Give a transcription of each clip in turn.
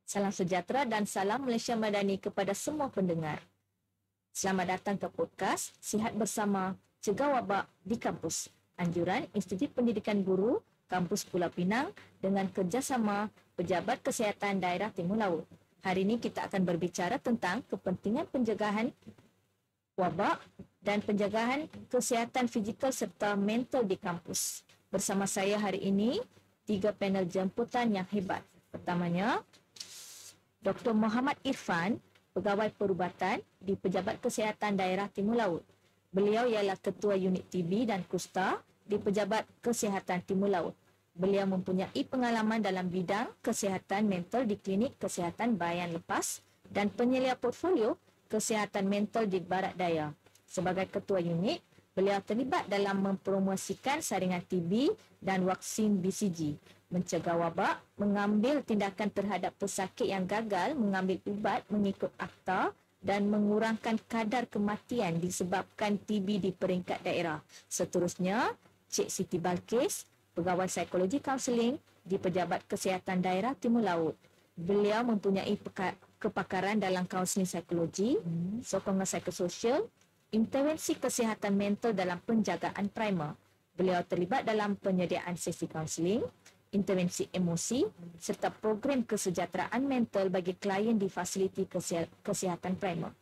Salam sejahtera dan salam Malaysia Madani kepada semua pendengar. Selamat datang ke podcast Sihat Bersama Cegah Wabak di Kampus. Anjuran Institut Pendidikan Guru Kampus Pulau Pinang dengan kerjasama Pejabat Kesihatan Daerah Timur Laut. Hari ini kita akan berbicara tentang kepentingan pencegahan wabak dan penjagaan kesihatan fizikal serta mental di kampus. Bersama saya hari ini, 3 panel jemputan yang hebat. Pertamanya, Dr. Muhammad Irfan, Pegawai Perubatan di Pejabat Kesihatan Daerah Timur Laut. Beliau ialah Ketua Unit TB dan Kusta di Pejabat Kesihatan Timur Laut. Beliau mempunyai pengalaman dalam bidang kesihatan mental di Klinik Kesihatan Bayan Lepas dan penyelia portfolio kesihatan mental di Barat Daya. Sebagai Ketua Unit, beliau terlibat dalam mempromosikan saringan TB dan vaksin BCG, mencegah wabak, mengambil tindakan terhadap pesakit yang gagal mengambil ubat mengikut akta dan mengurangkan kadar kematian disebabkan TB di peringkat daerah. Seterusnya, Cik Siti Balkis, Pegawai Psikologi Kaunseling di Pejabat Kesihatan Daerah Timur Laut. Beliau mempunyai kepakaran dalam kaunseling psikologi, sokongan psikososial, intervensi kesihatan mental dalam penjagaan primer. Beliau terlibat dalam penyediaan sesi kaunseling, intervensi emosi serta program kesejahteraan mental bagi klien di fasiliti kesihatan primer.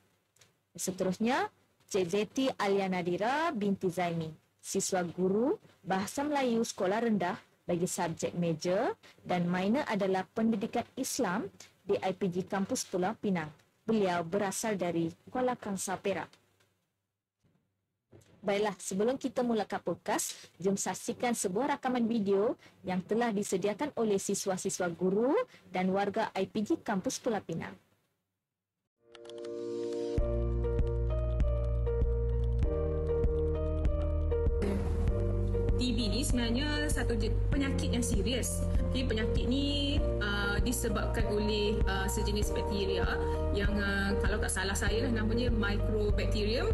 Seterusnya, Cik Zeti Alia Nadira binti Zaimi, siswa guru Bahasa Melayu Sekolah Rendah bagi subjek major dan minor adalah Pendidikan Islam di IPG Kampus Pulau Pinang. Beliau berasal dari Kuala Kangsar, Perak. Baiklah, sebelum kita mulakan podcast, jom saksikan sebuah rakaman video yang telah disediakan oleh siswa-siswa guru dan warga IPG Kampus Pulau Pinang. TB ni sebenarnya satu penyakit yang serius. Okay, penyakit ni disebabkan oleh sejenis bakteria yang kalau tak salah saya namanya Mycobacterium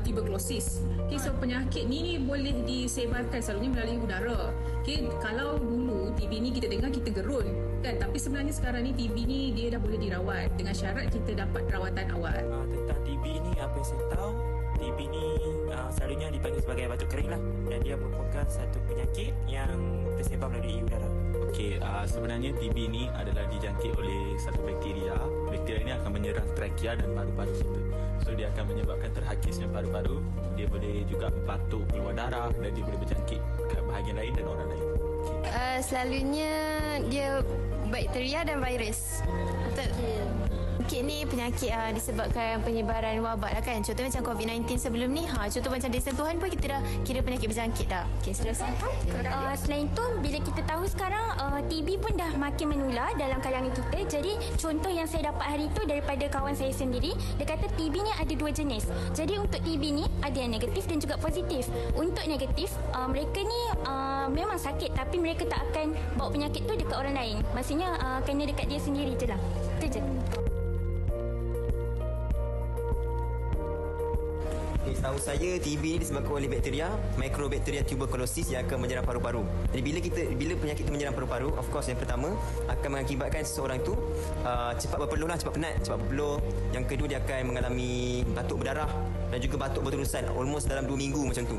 tuberculosis. Okay, so penyakit ni boleh disebarkan selalunya melalui udara. Okay, kalau dulu TB ni kita dengar kita gerun kan, tapi sebenarnya sekarang ni TB ni dia dah boleh dirawat dengan syarat kita dapat rawatan awal. Tentang TB ni apa yang saya tahu, TB ni selalunya dipanggil sebagai batuk kering lah, dan dia merupakan satu penyakit yang tersebar melalui udara. Okey, sebenarnya TB ni adalah dijangkit oleh satu bakteria. Bakteria ini akan menyerang trachea dan paru-paru kita. So dia akan menyebabkan terhakisnya paru-paru. Dia boleh juga batuk keluar darah dan dia boleh berjangkit ke bahagian lain dan orang lain. Selalunya dia bakteria dan virus. Betul. Penyakit ni penyakit disebabkan penyebaran wabak lah kan. Contoh macam COVID-19 sebelum ni, contoh macam dari sentuhan pun kita dah kira penyakit berjangkit dah. Okay, seterusnya. Selain tu, bila kita tahu sekarang TB pun dah makin menular dalam kalangan kita. Jadi contoh yang saya dapat hari tu daripada kawan saya sendiri, dia kata TB ni ada 2 jenis. Jadi untuk TB ni ada yang negatif dan juga positif. Untuk negatif, mereka ni memang sakit tapi mereka tak akan bawa penyakit tu dekat orang lain. Maksudnya kena dekat dia sendiri je lah. Itu je. Setahu saya TB ni disebabkan oleh bakteria Mycobacterium tuberculosis yang akan menyerang paru-paru. Jadi bila penyakit itu menyerang paru-paru, of course yang pertama akan mengakibatkan seseorang tu cepat berpeluh lah, cepat penat, cepat berpeluh. Yang kedua dia akan mengalami batuk berdarah dan juga batuk berterusan almost dalam 2 minggu macam tu.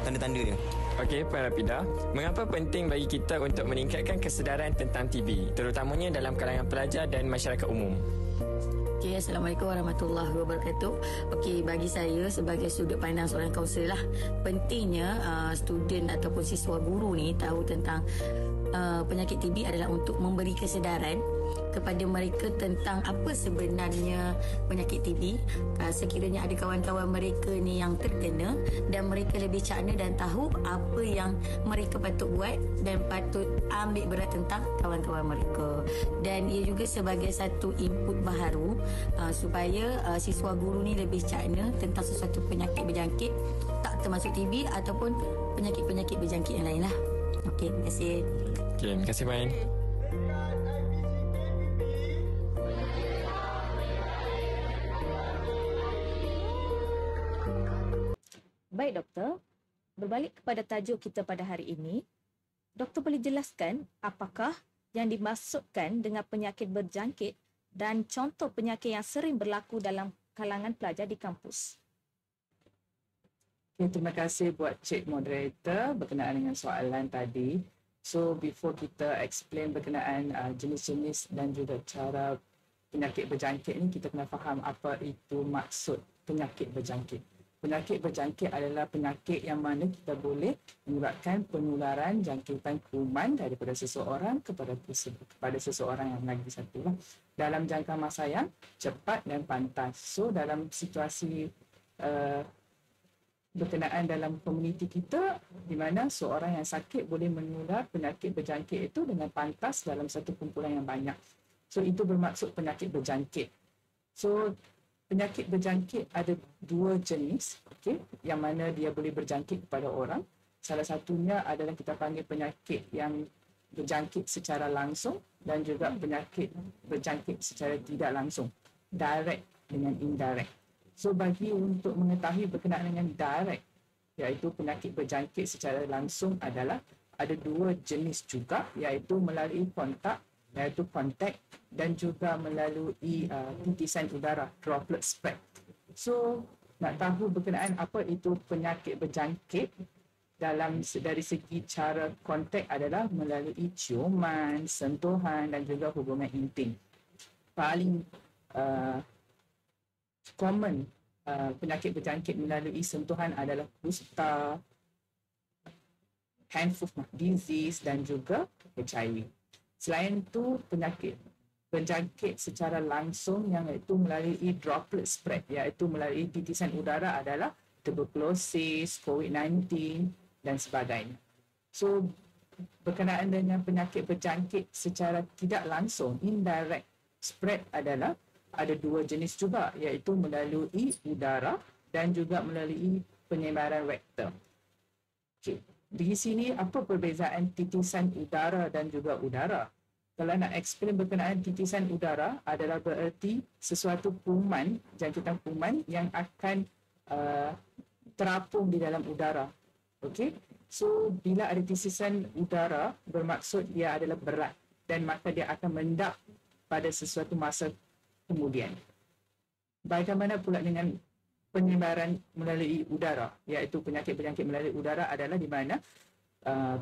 Tanda-tanda dia. Okey, Puan Rafidah, mengapa penting bagi kita untuk meningkatkan kesedaran tentang TB, terutamanya dalam kalangan pelajar dan masyarakat umum? Okay, Assalamualaikum warahmatullahi wabarakatuh. Okey, bagi saya sebagai sudut pandang seorang kaunselor lah, pentingnya student ataupun siswa guru ni tahu tentang penyakit TB adalah untuk memberi kesedaran kepada mereka tentang apa sebenarnya penyakit TB. Sekiranya ada kawan-kawan mereka ni yang terkena dan mereka lebih cakna dan tahu apa yang mereka patut buat dan patut ambil berat tentang kawan-kawan mereka. Dan ia juga sebagai satu input baharu supaya siswa guru ni lebih cakna tentang sesuatu penyakit berjangkit, tak termasuk TB ataupun penyakit-penyakit berjangkit yang lain lah. Okey, terima kasih. Okey, terima kasih Puan. Baik doktor, berbalik kepada tajuk kita pada hari ini, doktor boleh jelaskan apakah yang dimaksudkan dengan penyakit berjangkit dan contoh penyakit yang sering berlaku dalam kalangan pelajar di kampus. Okay, terima kasih buat Cik Moderator berkenaan dengan soalan tadi. So, before kita explain berkenaan jenis-jenis dan juga cara penyakit berjangkit ni, kita kena faham apa itu maksud penyakit berjangkit. Penyakit berjangkit adalah penyakit yang mana kita boleh menyebabkan penularan jangkitan kuman daripada seseorang kepada seseorang yang lagi satu lah, dalam jangka masa yang cepat dan pantas. So dalam situasi berkenaan dalam komuniti kita di mana seorang yang sakit boleh menular penyakit berjangkit itu dengan pantas dalam satu kumpulan yang banyak. So itu bermaksud penyakit berjangkit. So penyakit berjangkit ada dua jenis, okay, yang mana dia boleh berjangkit kepada orang. Salah satunya adalah kita panggil penyakit yang berjangkit secara langsung dan juga penyakit berjangkit secara tidak langsung, direct dengan indirect. So bagi untuk mengetahui berkenaan dengan direct, iaitu penyakit berjangkit secara langsung adalah ada dua jenis juga, iaitu melalui kontak, iaitu kontak, dan juga melalui titisan udara, droplet spread. So nak tahu berkenaan apa itu penyakit berjangkit dari segi cara kontak adalah melalui ciuman, sentuhan dan juga hubungan intim. Paling common penyakit berjangkit melalui sentuhan adalah kusta, hand foot disease dan juga HIV. Selain itu, penyakit berjangkit secara langsung yang iaitu melalui droplet spread, iaitu melalui titisan udara adalah tuberculosis, COVID-19 dan sebagainya. So, berkenaan dengan penyakit berjangkit secara tidak langsung, indirect spread adalah ada dua jenis juga, iaitu melalui udara dan juga melalui penyebaran vektor. Okay. Di sini apa perbezaan titisan udara dan juga udara? Kalau nak explain berkenaan titisan udara adalah bererti sesuatu kuman, jangkitan kuman yang akan terapung di dalam udara. Okey. So bila ada titisan udara bermaksud dia adalah berat dan maka dia akan mendap pada sesuatu masa kemudian. Bagaimana pula dengan penyebaran melalui udara, iaitu penyakit berjangkit melalui udara adalah di mana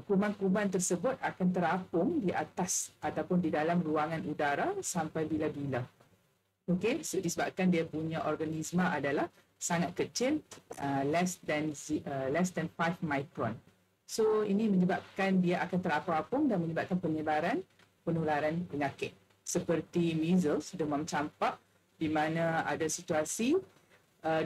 kuman-kuman tersebut akan terapung di atas ataupun di dalam ruangan udara sampai bila-bila. Okey, so disebabkan dia punya organisma adalah sangat kecil, less than 5 micron. So ini menyebabkan dia akan terapung-apung dan menyebabkan penularan penyakit seperti measles, demam campak, di mana ada situasi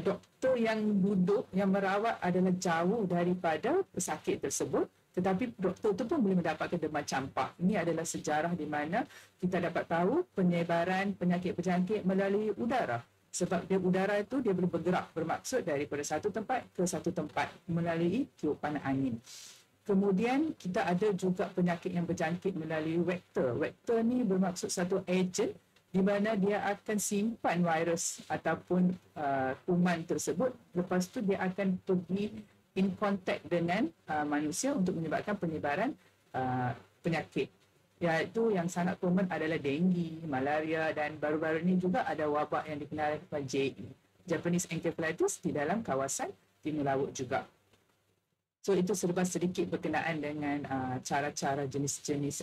doktor yang duduk, yang merawat adalah jauh daripada pesakit tersebut, tetapi doktor itu pun boleh mendapatkan demam campak. Ini adalah sejarah di mana kita dapat tahu penyebaran penyakit berjangkit melalui udara. Sebab dia udara itu dia boleh bergerak, bermaksud daripada satu tempat ke satu tempat melalui tiupan angin. Kemudian kita ada juga penyakit yang berjangkit melalui vektor. Vektor ni bermaksud satu agent di mana dia akan simpan virus ataupun kuman tersebut. Lepas tu dia akan pergi in contact dengan manusia untuk menyebabkan penyebaran penyakit. Iaitu yang sangat common adalah denggi, malaria dan baru-baru ini juga ada wabak yang dikenal sebagai JE, Japanese Encephalitis, di dalam kawasan Timur Laut juga. So itu serba sedikit berkenaan dengan cara-cara jenis-jenis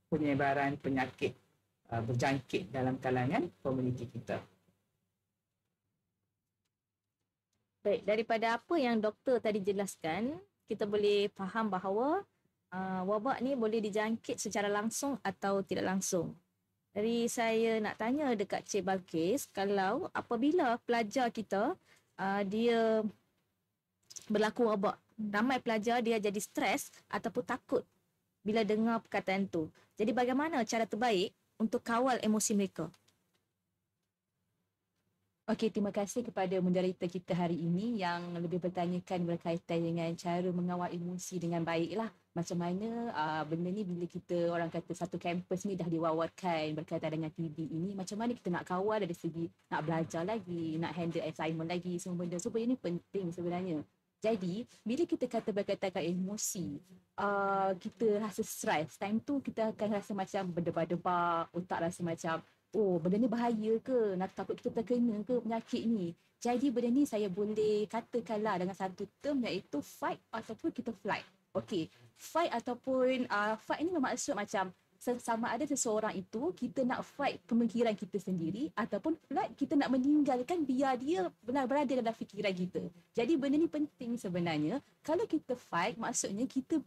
penyebaran penyakit berjangkit dalam kalangan komuniti kita. Baik, daripada apa yang doktor tadi jelaskan, kita boleh faham bahawa wabak ni boleh dijangkit secara langsung atau tidak langsung. Jadi saya nak tanya dekat Cik Balkis, kalau apabila pelajar kita dia berlaku wabak, ramai pelajar dia jadi stres ataupun takut bila dengar perkataan tu. Jadi bagaimana cara terbaik untuk kawal emosi mereka? Okey, terima kasih kepada moderator kita hari ini yang lebih bertanyakan berkaitan dengan cara mengawal emosi dengan baiklah. Macam mana benda ni bila kita orang kata satu kampus ni dah diwawarkan berkaitan dengan TB ini, macam mana kita nak kawal dari segi nak belajar lagi, nak handle assignment lagi, semua benda. So benda ni penting sebenarnya. Jadi, bila kita kata berkaitan dengan emosi, kita rasa stres. Time tu kita akan rasa macam berdebar-debar, otak rasa macam oh benda ni bahaya ke, nak takut kita terkena ke penyakit ni. Jadi benda ni saya boleh katakanlah dengan satu term iaitu fight ataupun kita flight. Okey, fight ataupun fight ni bermaksud macam sama ada seseorang itu kita nak fight pemikiran kita sendiri ataupun flight kita nak meninggalkan biar dia benar berada dalam fikiran kita. Jadi benda ni penting sebenarnya. Kalau kita fight maksudnya kita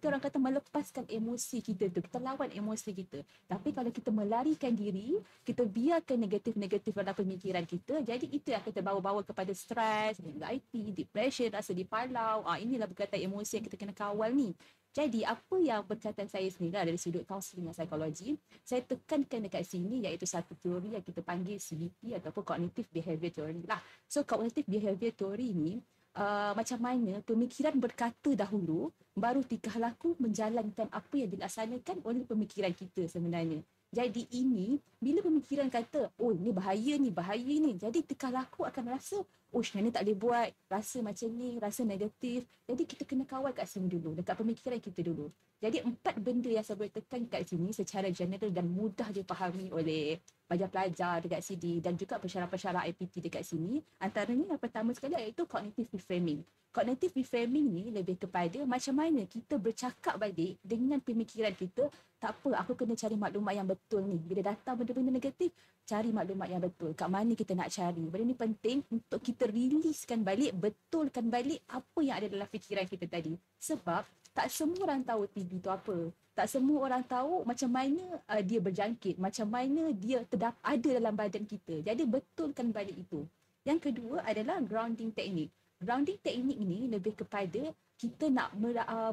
orang kata melepaskan emosi kita tu, kita lawan emosi kita. Tapi kalau kita melarikan diri, kita biarkan negatif-negatif dalam pemikiran kita, jadi itu yang kita bawa-bawa kepada stres, anxiety, depression, rasa dipalau. Inilah berkaitan emosi yang kita kena kawal ni. Jadi apa yang berkaitan saya sendiri dari sudut kaunseling dan psikologi, saya tekankan dekat sini iaitu satu teori yang kita panggil CBT ataupun Cognitive Behaviour Theory lah. So Cognitive Behaviour Theory ni macam mana pemikiran berkata dahulu baru tingkah laku menjalankan apa yang dilaksanakan oleh pemikiran kita sebenarnya. Jadi ini bila pemikiran kata oh ni bahaya ni, jadi tingkah laku akan rasa oh ni tak boleh buat, rasa macam ni, rasa negatif. Jadi kita kena kawal kat sini dulu, dekat pemikiran kita dulu. Jadi 4 benda yang saya boleh tekan kat sini secara general dan mudah dipahami oleh pelajar-pelajar dekat sini dan juga pensyarah-pensyarah IPT dekat sini. Antaranya yang pertama sekali iaitu cognitive reframing. Cognitive reframing ni lebih kepada macam mana kita bercakap balik dengan pemikiran kita. Tak apa, aku kena cari maklumat yang betul ni. Bila datang benda-benda negatif, cari maklumat yang betul. Kat mana kita nak cari. Benda ni penting untuk kita riliskan balik, betulkan balik apa yang ada dalam fikiran kita tadi. Sebab tak semua orang tahu TB tu apa. Tak semua orang tahu macam mana dia berjangkit, macam mana dia ada dalam badan kita. Jadi betulkan balik itu. Yang kedua adalah grounding technique. Grounding technique ni lebih kepada kita nak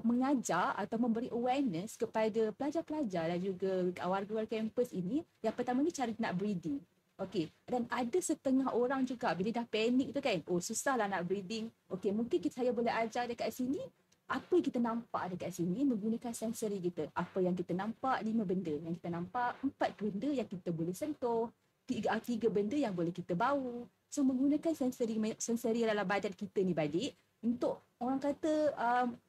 mengajar atau memberi awareness kepada pelajar-pelajar dan juga warga-warga kampus ini. Yang pertama ni cara nak breathing. Okey, dan ada setengah orang juga bila dah panik tu kan, oh susahlah nak breathing. Okey, mungkin saya boleh ajar dekat sini apa yang kita nampak dekat sini menggunakan sensori kita. Apa yang kita nampak, 5 benda yang kita nampak, 4 benda yang kita boleh sentuh, 3 benda yang boleh kita bau. So menggunakan sensori dalam badan kita ni balik untuk orang kata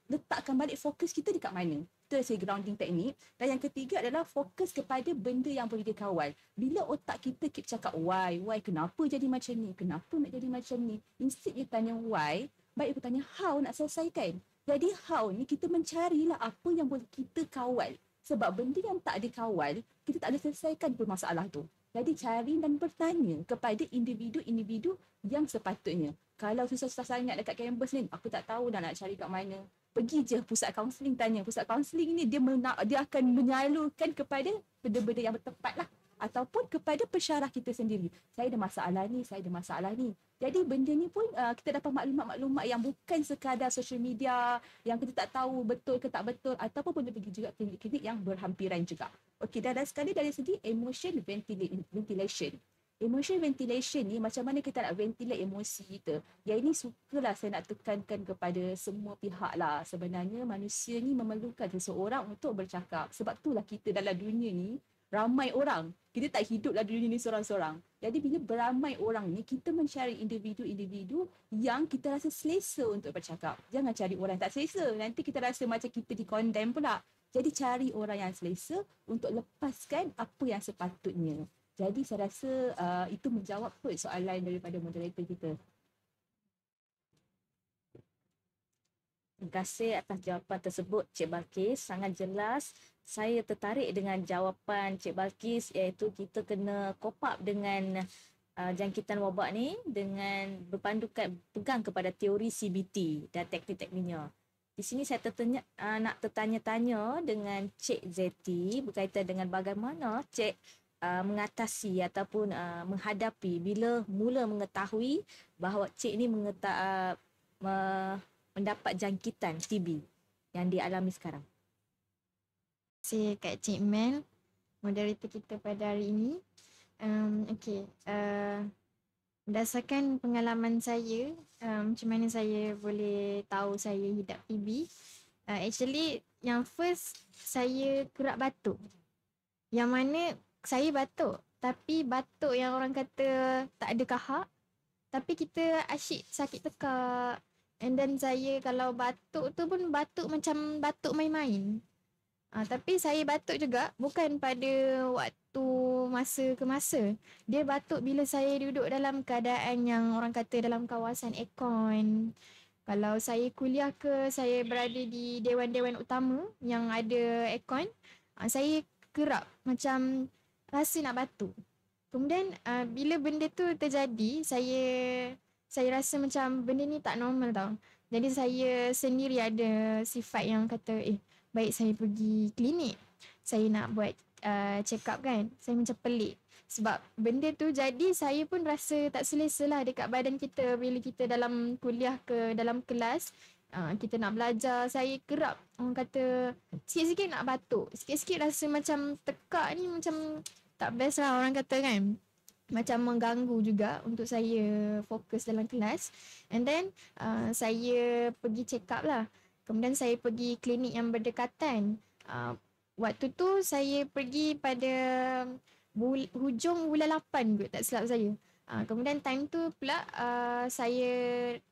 letakkan balik fokus kita dekat mana. Itu adalah grounding technique. Dan yang ketiga adalah fokus kepada benda yang boleh dikawal. Bila otak kita keep cakap why, kenapa jadi macam ni, kenapa nak jadi macam ni, instead you tanya why, baik aku tanya how nak selesaikan. Jadi how ni kita mencarilah apa yang boleh kita kawal. Sebab benda yang tak dikawal, kita tak boleh selesaikan pun masalah tu. Jadi cari dan bertanya kepada individu-individu yang sepatutnya. Kalau susah-susah sangat dekat kampus ni, aku tak tahu dah nak cari kat mana. Pergi je pusat kaunseling tanya. Pusat kaunseling ni dia akan menyalurkan kepada benda-benda yang bertepat lah. Ataupun kepada pensyarah kita sendiri. Saya ada masalah ni. Jadi benda ni pun kita dapat maklumat-maklumat yang bukan sekadar social media yang kita tak tahu betul ke tak betul, ataupun boleh pergi juga klinik-klinik yang berhampiran juga. Okey, dan sekali dari segi emotion ventilation. Emotion ventilation ni macam mana kita nak ventilate emosi kita. Yang ini sukalah saya nak tekankan kepada semua pihak lah. Sebenarnya manusia ni memerlukan seseorang untuk bercakap. Sebab itulah kita dalam dunia ni ramai orang. Kita tak hidup dalam dunia ni seorang-seorang. Jadi bila beramai orang ni, kita mencari individu-individu yang kita rasa selesa untuk bercakap. Jangan cari orang tak selesa. Nanti kita rasa macam kita di-condemn pula. Jadi cari orang yang selesa untuk lepaskan apa yang sepatutnya. Jadi saya rasa itu menjawab kot soalan daripada moderator kita. Terima kasih atas jawapan tersebut Cik Balkis. Sangat jelas. Saya tertarik dengan jawapan Cik Balkis iaitu kita kena cope up dengan jangkitan wabak ni dengan berpandukan pegang kepada teori CBT dan teknik-tekniknya. Di sini saya nak tertanya-tanya dengan Cik Zeti berkaitan dengan bagaimana Cik mengatasi ataupun menghadapi bila mula mengetahui bahawa Cik ni mendapat jangkitan TB yang dialami sekarang. Terima kasih Kak Cik Mel, moderator kita pada hari ini. Berdasarkan pengalaman saya, macam mana saya boleh tahu saya hidap TB. Actually, yang first saya kerap batuk. Yang mana saya batuk, tapi batuk yang orang kata tak ada kahak. Tapi kita asyik sakit tekak. And then saya kalau batuk tu pun batuk macam batuk main-main. Tapi saya batuk juga bukan pada waktu tahu masa ke masa. Dia batuk bila saya duduk dalam keadaan yang orang kata dalam kawasan aircon. Kalau saya kuliah ke, saya berada di dewan-dewan utama yang ada aircon, saya kerap macam rasa nak batuk. Kemudian bila benda tu terjadi, saya rasa macam benda ni tak normal tau. Jadi saya sendiri ada sifat yang kata, baik saya pergi klinik. Saya nak buat check up kan. Saya macam pelik. Sebab benda tu jadi saya pun rasa tak selesa lah dekat badan kita bila kita dalam kuliah ke dalam kelas. Kita nak belajar, saya kerap orang kata sikit-sikit nak batuk. Sikit-sikit rasa macam tekak ni macam tak best lah orang kata kan. Macam mengganggu juga untuk saya fokus dalam kelas. And then saya pergi check up lah. Kemudian saya pergi klinik yang berdekatan. Waktu tu saya pergi pada hujung bulan 8 kot, tak silap saya. Kemudian time tu pula saya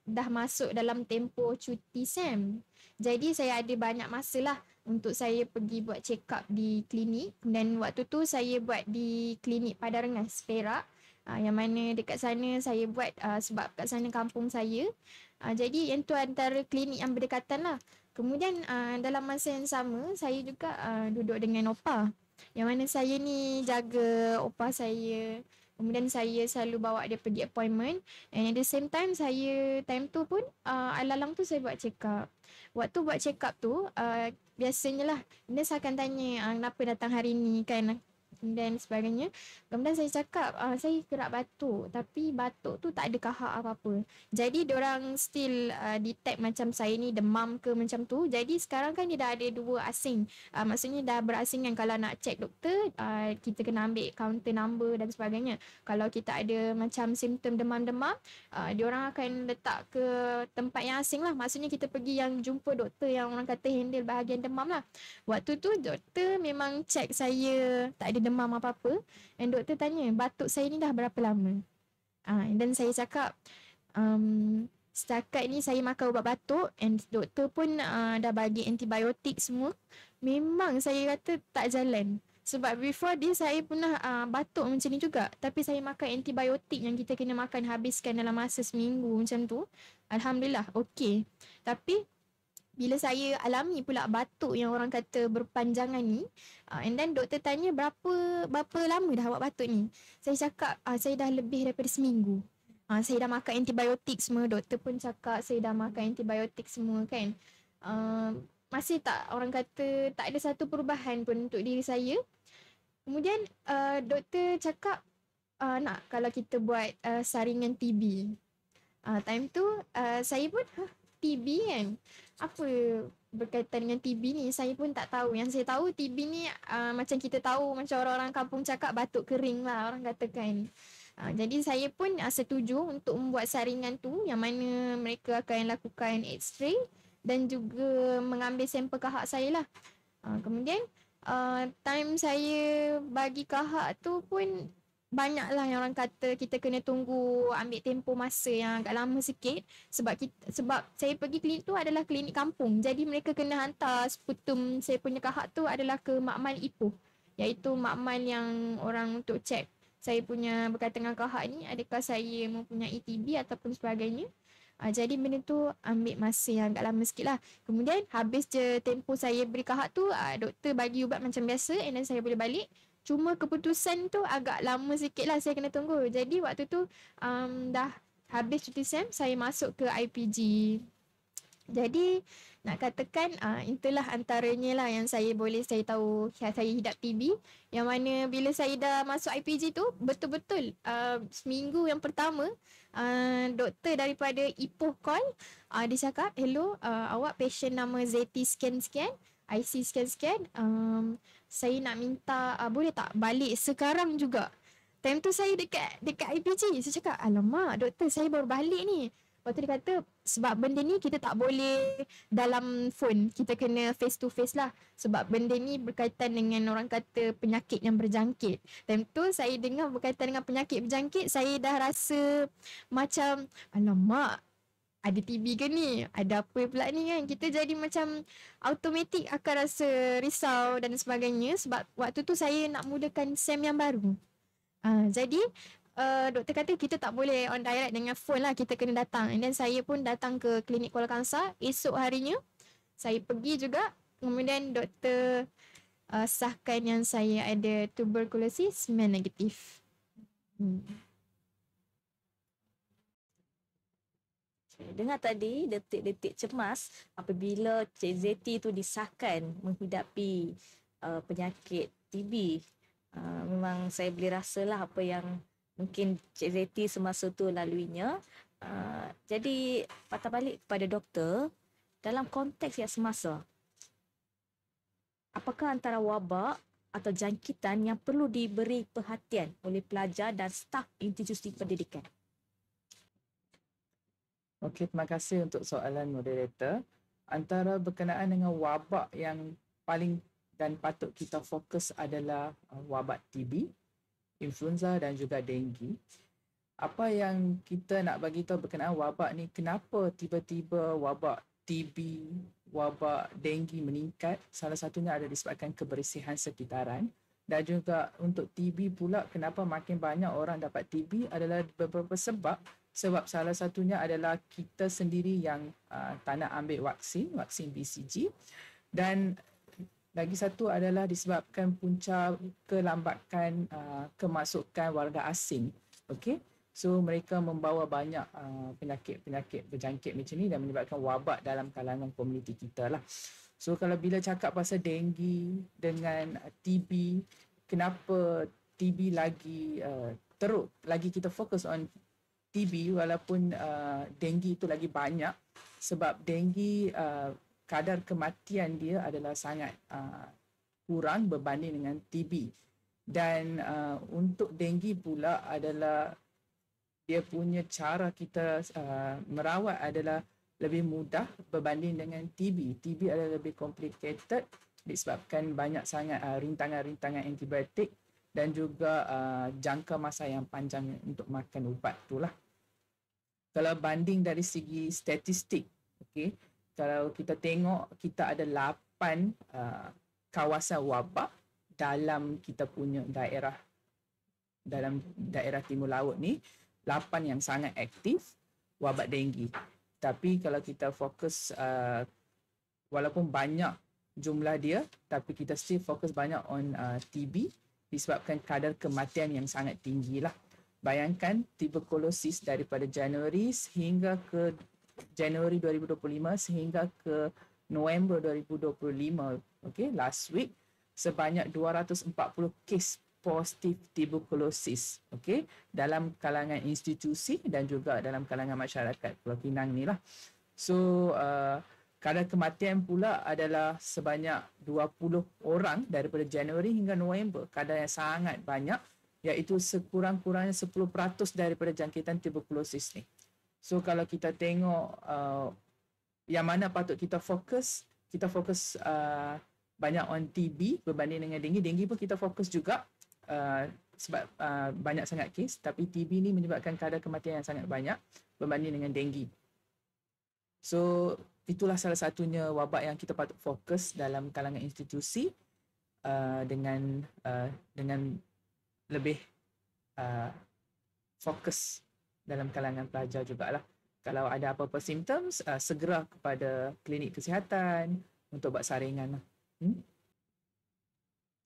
dah masuk dalam tempoh cuti SEM. Jadi saya ada banyak masa lah untuk saya pergi buat check up di klinik. Kemudian waktu tu saya buat di klinik Padarengas, Perak. Yang mana dekat sana saya buat sebab kat sana kampung saya. Jadi yang tu antara klinik yang berdekatan lah. Kemudian dalam masa yang sama saya juga duduk dengan OPA. Yang mana saya ni jaga OPA saya. Kemudian saya selalu bawa dia pergi appointment. And at the same time time tu pun alang-alang tu saya buat check up. Waktu buat check up tu biasanya lah nurse akan tanya kenapa datang hari ni kan dan sebagainya. Kemudian saya cakap saya kerap batuk, tapi batuk tu tak ada kahak apa-apa. Jadi diorang still detect macam saya ni demam ke macam tu. Jadi sekarang kan dia dah ada 2 asing. Maksudnya dah berasingan. Kalau nak check doktor, kita kena ambil counter number dan sebagainya. Kalau kita ada macam simptom demam-demam, diorang akan letak ke tempat yang asing lah. Maksudnya kita pergi yang jumpa doktor yang orang kata handle bahagian demam lah. Waktu tu doktor memang check saya tak ada demam apa-apa. Dan doktor tanya, batuk saya ni dah berapa lama? Dan saya cakap, setakat ni saya makan ubat batuk. And doktor pun dah bagi antibiotik semua. Memang saya kata tak jalan. Sebab before this saya pernah batuk macam ni juga. Tapi saya makan antibiotik yang kita kena makan habiskan dalam masa seminggu macam tu. Alhamdulillah, okey. Tapi bila saya alami pula batuk yang orang kata berpanjangan ni, and then doktor tanya berapa lama dah awak batuk ni? Saya cakap saya dah lebih daripada seminggu. Saya dah makan antibiotik semua. Doktor pun cakap saya dah makan antibiotik semua kan. Masih tak, orang kata tak ada satu perubahan pun untuk diri saya. Kemudian doktor cakap nak kalau kita buat saringan TB. Time tu saya pun TB kan, apa berkaitan dengan TB ni, saya pun tak tahu. Yang saya tahu TB ni macam kita tahu, macam orang-orang kampung cakap batuk kering lah orang katakan. Jadi saya pun setuju untuk membuat saringan tu, yang mana mereka akan lakukan X-ray dan juga mengambil sampel kahak saya lah. Kemudian time saya bagi kahak tu pun banyaklah yang orang kata kita kena tunggu, ambil tempoh masa yang agak lama sikit. Sebab saya pergi klinik tu adalah klinik kampung. Jadi mereka kena hantar sputum saya punya kahak tu adalah ke makmal Ipoh, iaitu makmal yang orang untuk cek saya punya berkaitan dengan kahak ni, adakah saya mempunyai TB ataupun sebagainya. Jadi benda tu ambil masa yang agak lama sikit lah. Kemudian habis je tempoh saya beri kahak tu, doktor bagi ubat macam biasa, and then saya boleh balik. Cuma keputusan tu agak lama sikit lah, saya kena tunggu. Jadi waktu tu dah habis cuti SEM, saya masuk ke IPG. Jadi nak katakan itulah antaranya lah yang saya tahu saya hidap TB. Yang mana bila saya dah masuk IPG tu, betul-betul seminggu yang pertama doktor daripada Ipoh call. Dia cakap, hello, awak patient nama ZT scan-scan, IC scan-scan, saya nak minta boleh tak balik sekarang juga. Time tu saya dekat IPG. Saya cakap, alamak doktor, saya baru balik ni. Lepas tu dia kata, sebab benda ni kita tak boleh dalam phone, kita kena face to face lah. Sebab benda ni berkaitan dengan orang kata penyakit yang berjangkit. Time tu saya dengar berkaitan dengan penyakit berjangkit, saya dah rasa macam, alamak, ada TB ke ni? Ada apa pula ni kan? Kita jadi macam automatik akan rasa risau dan sebagainya sebab waktu tu saya nak mulakan SEM yang baru. Jadi doktor kata kita tak boleh on direct dengan phone lah, kita kena datang. And then saya pun datang ke klinik Kuala Kangsar. Esok harinya saya pergi juga. Kemudian doktor sahkan yang saya ada tuberculosis SMEN negatif. Dengar tadi detik-detik cemas apabila Cik Zeti tu disahkan menghidapi penyakit TB. Memang saya boleh rasalah apa yang mungkin Cik Zeti semasa tu laluinya. Jadi patah balik kepada doktor, dalam konteks yang semasa, apakah antara wabak atau jangkitan yang perlu diberi perhatian oleh pelajar dan staf institusi pendidikan? Okey, terima kasih untuk soalan moderator. Antara berkenaan dengan wabak yang paling dan patut kita fokus adalah wabak TB, influenza dan juga denggi. Apa yang kita nak bagi tahu berkenaan wabak ni, kenapa tiba-tiba wabak TB, wabak denggi meningkat? Salah satunya ada disebabkan kebersihan sekitaran. Dan juga untuk TB pula, kenapa makin banyak orang dapat TB adalah beberapa sebab. Sebab salah satunya adalah kita sendiri yang tak nak ambil vaksin BCG. Dan lagi satu adalah disebabkan punca kelambatan kemasukan warga asing. Okey. So mereka membawa banyak penyakit-penyakit berjangkit macam ni dan menyebabkan wabak dalam kalangan komuniti kita lah. So kalau bila cakap pasal denggi dengan TB, kenapa TB lagi teruk, lagi kita fokus on TB walaupun denggi itu lagi banyak, sebab denggi kadar kematian dia adalah sangat kurang berbanding dengan TB. Dan untuk denggi pula adalah dia punya cara kita merawat adalah lebih mudah berbanding dengan TB. TB adalah lebih complicated disebabkan banyak sangat rintangan-rintangan antibiotik dan juga jangka masa yang panjang untuk makan ubat itulah. Kalau banding dari segi statistik, okay, kalau kita tengok kita ada 8 kawasan wabak dalam kita punya daerah Timur Laut ni, 8 yang sangat aktif wabak denggi. Tapi kalau kita fokus walaupun banyak jumlah dia, tapi kita still fokus banyak on TB disebabkan kadar kematian yang sangat tinggi lah. Bayangkan tuberkulosis daripada Januari sehingga ke Januari 2025 sehingga ke November 2025, okay, last week, sebanyak 240 kes positif tuberkulosis, okay, dalam kalangan institusi dan juga dalam kalangan masyarakat Pulau Pinang ni lah. So kadar kematian pula adalah sebanyak 20 orang daripada Januari hingga November, kadar yang sangat banyak, iaitu sekurang-kurangnya 10% daripada jangkitan tuberkulosis ni. So kalau kita tengok yang mana patut kita fokus banyak on TB berbanding dengan denggi. Denggi pun kita fokus juga sebab banyak sangat kes, tapi TB ni menyebabkan kadar kematian yang sangat banyak berbanding dengan denggi. So itulah salah satunya wabak yang kita patut fokus dalam kalangan institusi dengan lebih fokus dalam kalangan pelajar jugalah. Kalau ada apa-apa simptoms, segera kepada klinik kesihatan untuk buat saringan lah.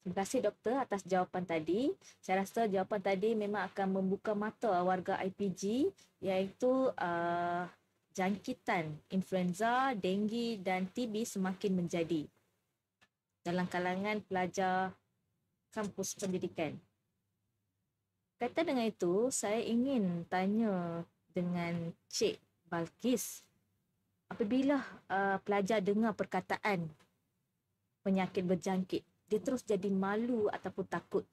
Terima kasih doktor atas jawapan tadi. Saya rasa jawapan tadi memang akan membuka mata warga IPG, iaitu jangkitan influenza, denggi dan TB semakin menjadi dalam kalangan pelajar kampus pendidikan. Kaitan dengan itu, saya ingin tanya dengan Cik Balkis, apabila pelajar dengar perkataan penyakit berjangkit, dia terus jadi malu ataupun takut.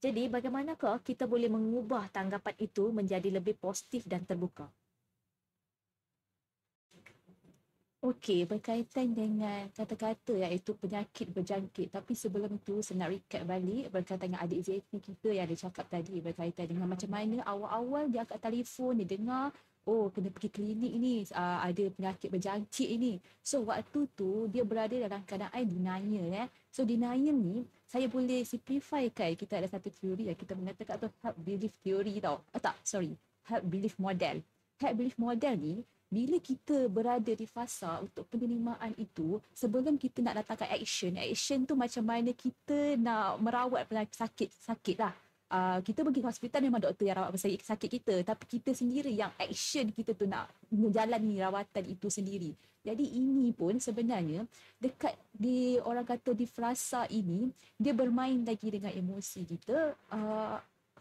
Jadi bagaimanakah kita boleh mengubah tanggapan itu menjadi lebih positif dan terbuka? Okey, berkaitan dengan kata-kata iaitu penyakit berjangkit. Tapi sebelum itu, saya nak recap balik berkaitan dengan adik Zeti kita yang ada cakap tadi berkaitan dengan macam mana awal-awal dia angkat telefon, dia dengar oh kena pergi klinik ni, ada penyakit berjangkit ini. So waktu tu dia berada dalam keadaan denial. So denial ni saya boleh simplifykan. Kita ada satu teori yang kita mengatakan atau herd belief theory tau. Herd belief model. Herd belief model ni bila kita berada di fasa untuk penerimaan itu, sebelum kita nak datangkan action tu macam mana kita nak merawat penyakit sakit lah. Kita pergi hospital memang doktor yang rawat sakit kita, tapi kita sendiri yang action kita tu nak menjalani rawatan itu sendiri. Jadi ini pun sebenarnya dekat di orang kata di frasa ini, dia bermain lagi dengan emosi kita.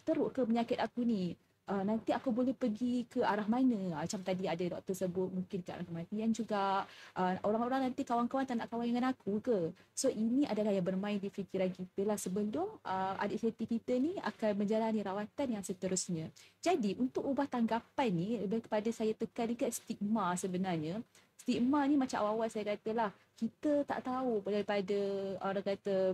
Teruk ke penyakit aku ni? Nanti aku boleh pergi ke arah mana? Macam tadi ada doktor sebut mungkin ke arah kematian juga. Orang-orang nanti kawan-kawan tak nak kawan dengan aku ke? So ini adalah yang bermain di fikiran kita lah sebelum adik seti kita ni akan menjalani rawatan yang seterusnya. Jadi untuk ubah tanggapan ni, lebih kepada saya tekan dekat stigma sebenarnya. Stigma ni macam awal-awal saya katalah, kita tak tahu daripada orang kata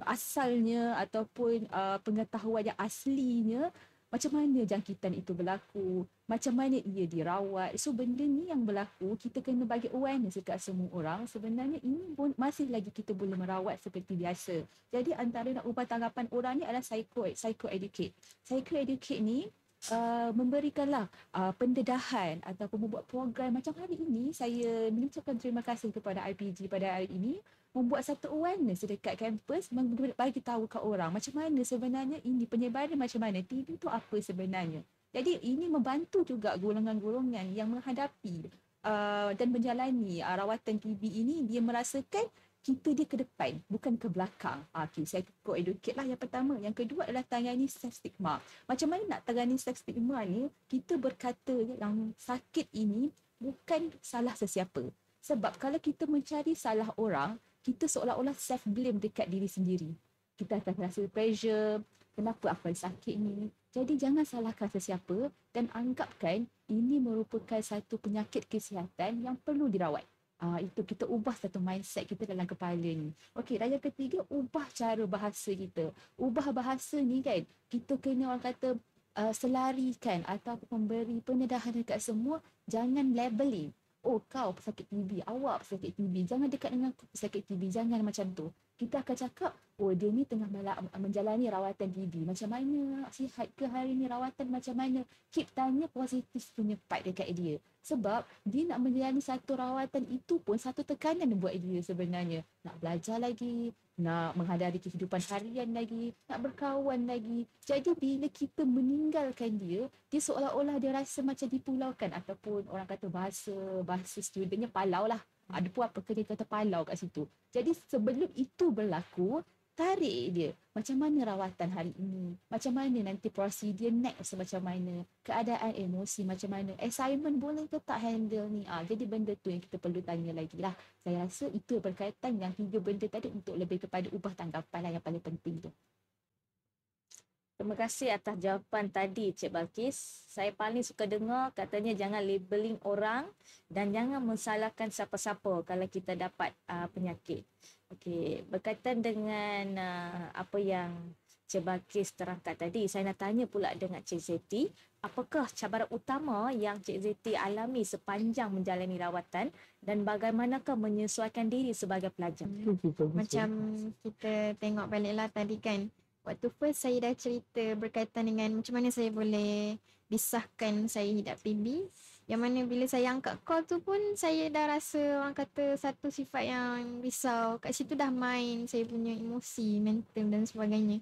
asalnya ataupun pengetahuan yang aslinya macam mana jangkitan itu berlaku, macam mana ia dirawat. So benda ni yang berlaku, kita kena bagi awareness dekat semua orang. Sebenarnya ini pun masih lagi kita boleh merawat seperti biasa. Jadi antara nak ubah tanggapan orang ni adalah psycho-educate. Psycho-educate ni memberikanlah pendedahan ataupun membuat program. Macam hari ini saya mengucapkan terima kasih kepada IPG pada hari ini, membuat satu awareness dekat kampus, bagi tahu kat orang macam mana sebenarnya ini penyebaran, macam mana TB tu apa sebenarnya. Jadi ini membantu juga golongan-golongan yang menghadapi dan menjalani rawatan TB ini, dia merasakan kita dia ke depan, bukan ke belakang. Okay, saya co-educate lah yang pertama. Yang kedua adalah tangani self stigma. Macam mana nak tangani self stigma ni? Kita berkata yang sakit ini bukan salah sesiapa. Sebab kalau kita mencari salah orang, kita seolah-olah self-blame dekat diri sendiri. Kita akan rasa pressure, kenapa aku sakit ni. Jadi jangan salahkan sesiapa dan anggapkan ini merupakan satu penyakit kesihatan yang perlu dirawat. Itu kita ubah satu mindset kita dalam kepala ni. Okey, dan yang ketiga, ubah cara bahasa kita. Ubah bahasa ni kan, kita kena orang kata selarikan atau memberi pendedahan dekat semua, jangan labeling. Oh, kau pesakit TB, awak pesakit TB. Jangan dekat dengan pesakit TB, jangan macam tu. Kita akan cakap, oh dia ni tengah menjalani rawatan TB. Macam mana? Sihat ke hari ni rawatan macam mana? Keep tanya positif punya part dekat dia. Sebab dia nak menjalani satu rawatan itu pun satu tekanan buat dia sebenarnya. Nak belajar lagi, nak menghadiri kehidupan harian lagi, nak berkawan lagi. Jadi bila kita meninggalkan dia, dia seolah-olah dia rasa macam dipulaukan, ataupun orang kata bahasa studentnya palau lah. Ada pun apa dia kata palau kat situ. Jadi sebelum itu berlaku, tarik dia. Macam mana rawatan hari ini? Macam mana nanti prosedur next macam mana? Keadaan emosi macam mana? Assignment boleh ke tak handle ni? Jadi benda tu yang kita perlu tanya lagi lah. Saya rasa itu berkaitan yang 3 benda tadi untuk lebih kepada ubah tanggapan lah yang paling penting tu. Terima kasih atas jawapan tadi Cik Balkis. Saya paling suka dengar katanya jangan labeling orang dan jangan mensalahkan siapa-siapa kalau kita dapat penyakit. Okey, berkaitan dengan apa yang Cik Balkis terangkan tadi, saya nak tanya pula dengan Cik Zeti, apakah cabaran utama yang Cik Zeti alami sepanjang menjalani rawatan dan bagaimanakah menyesuaikan diri sebagai pelajar? Macam kita tengok baliklah tadi kan, waktu first saya dah cerita berkaitan dengan macam mana saya boleh disahkan saya hidap TB. Yang mana bila saya angkat call tu pun saya dah rasa orang kata satu sifat yang risau. Kat situ dah main saya punya emosi, mental dan sebagainya.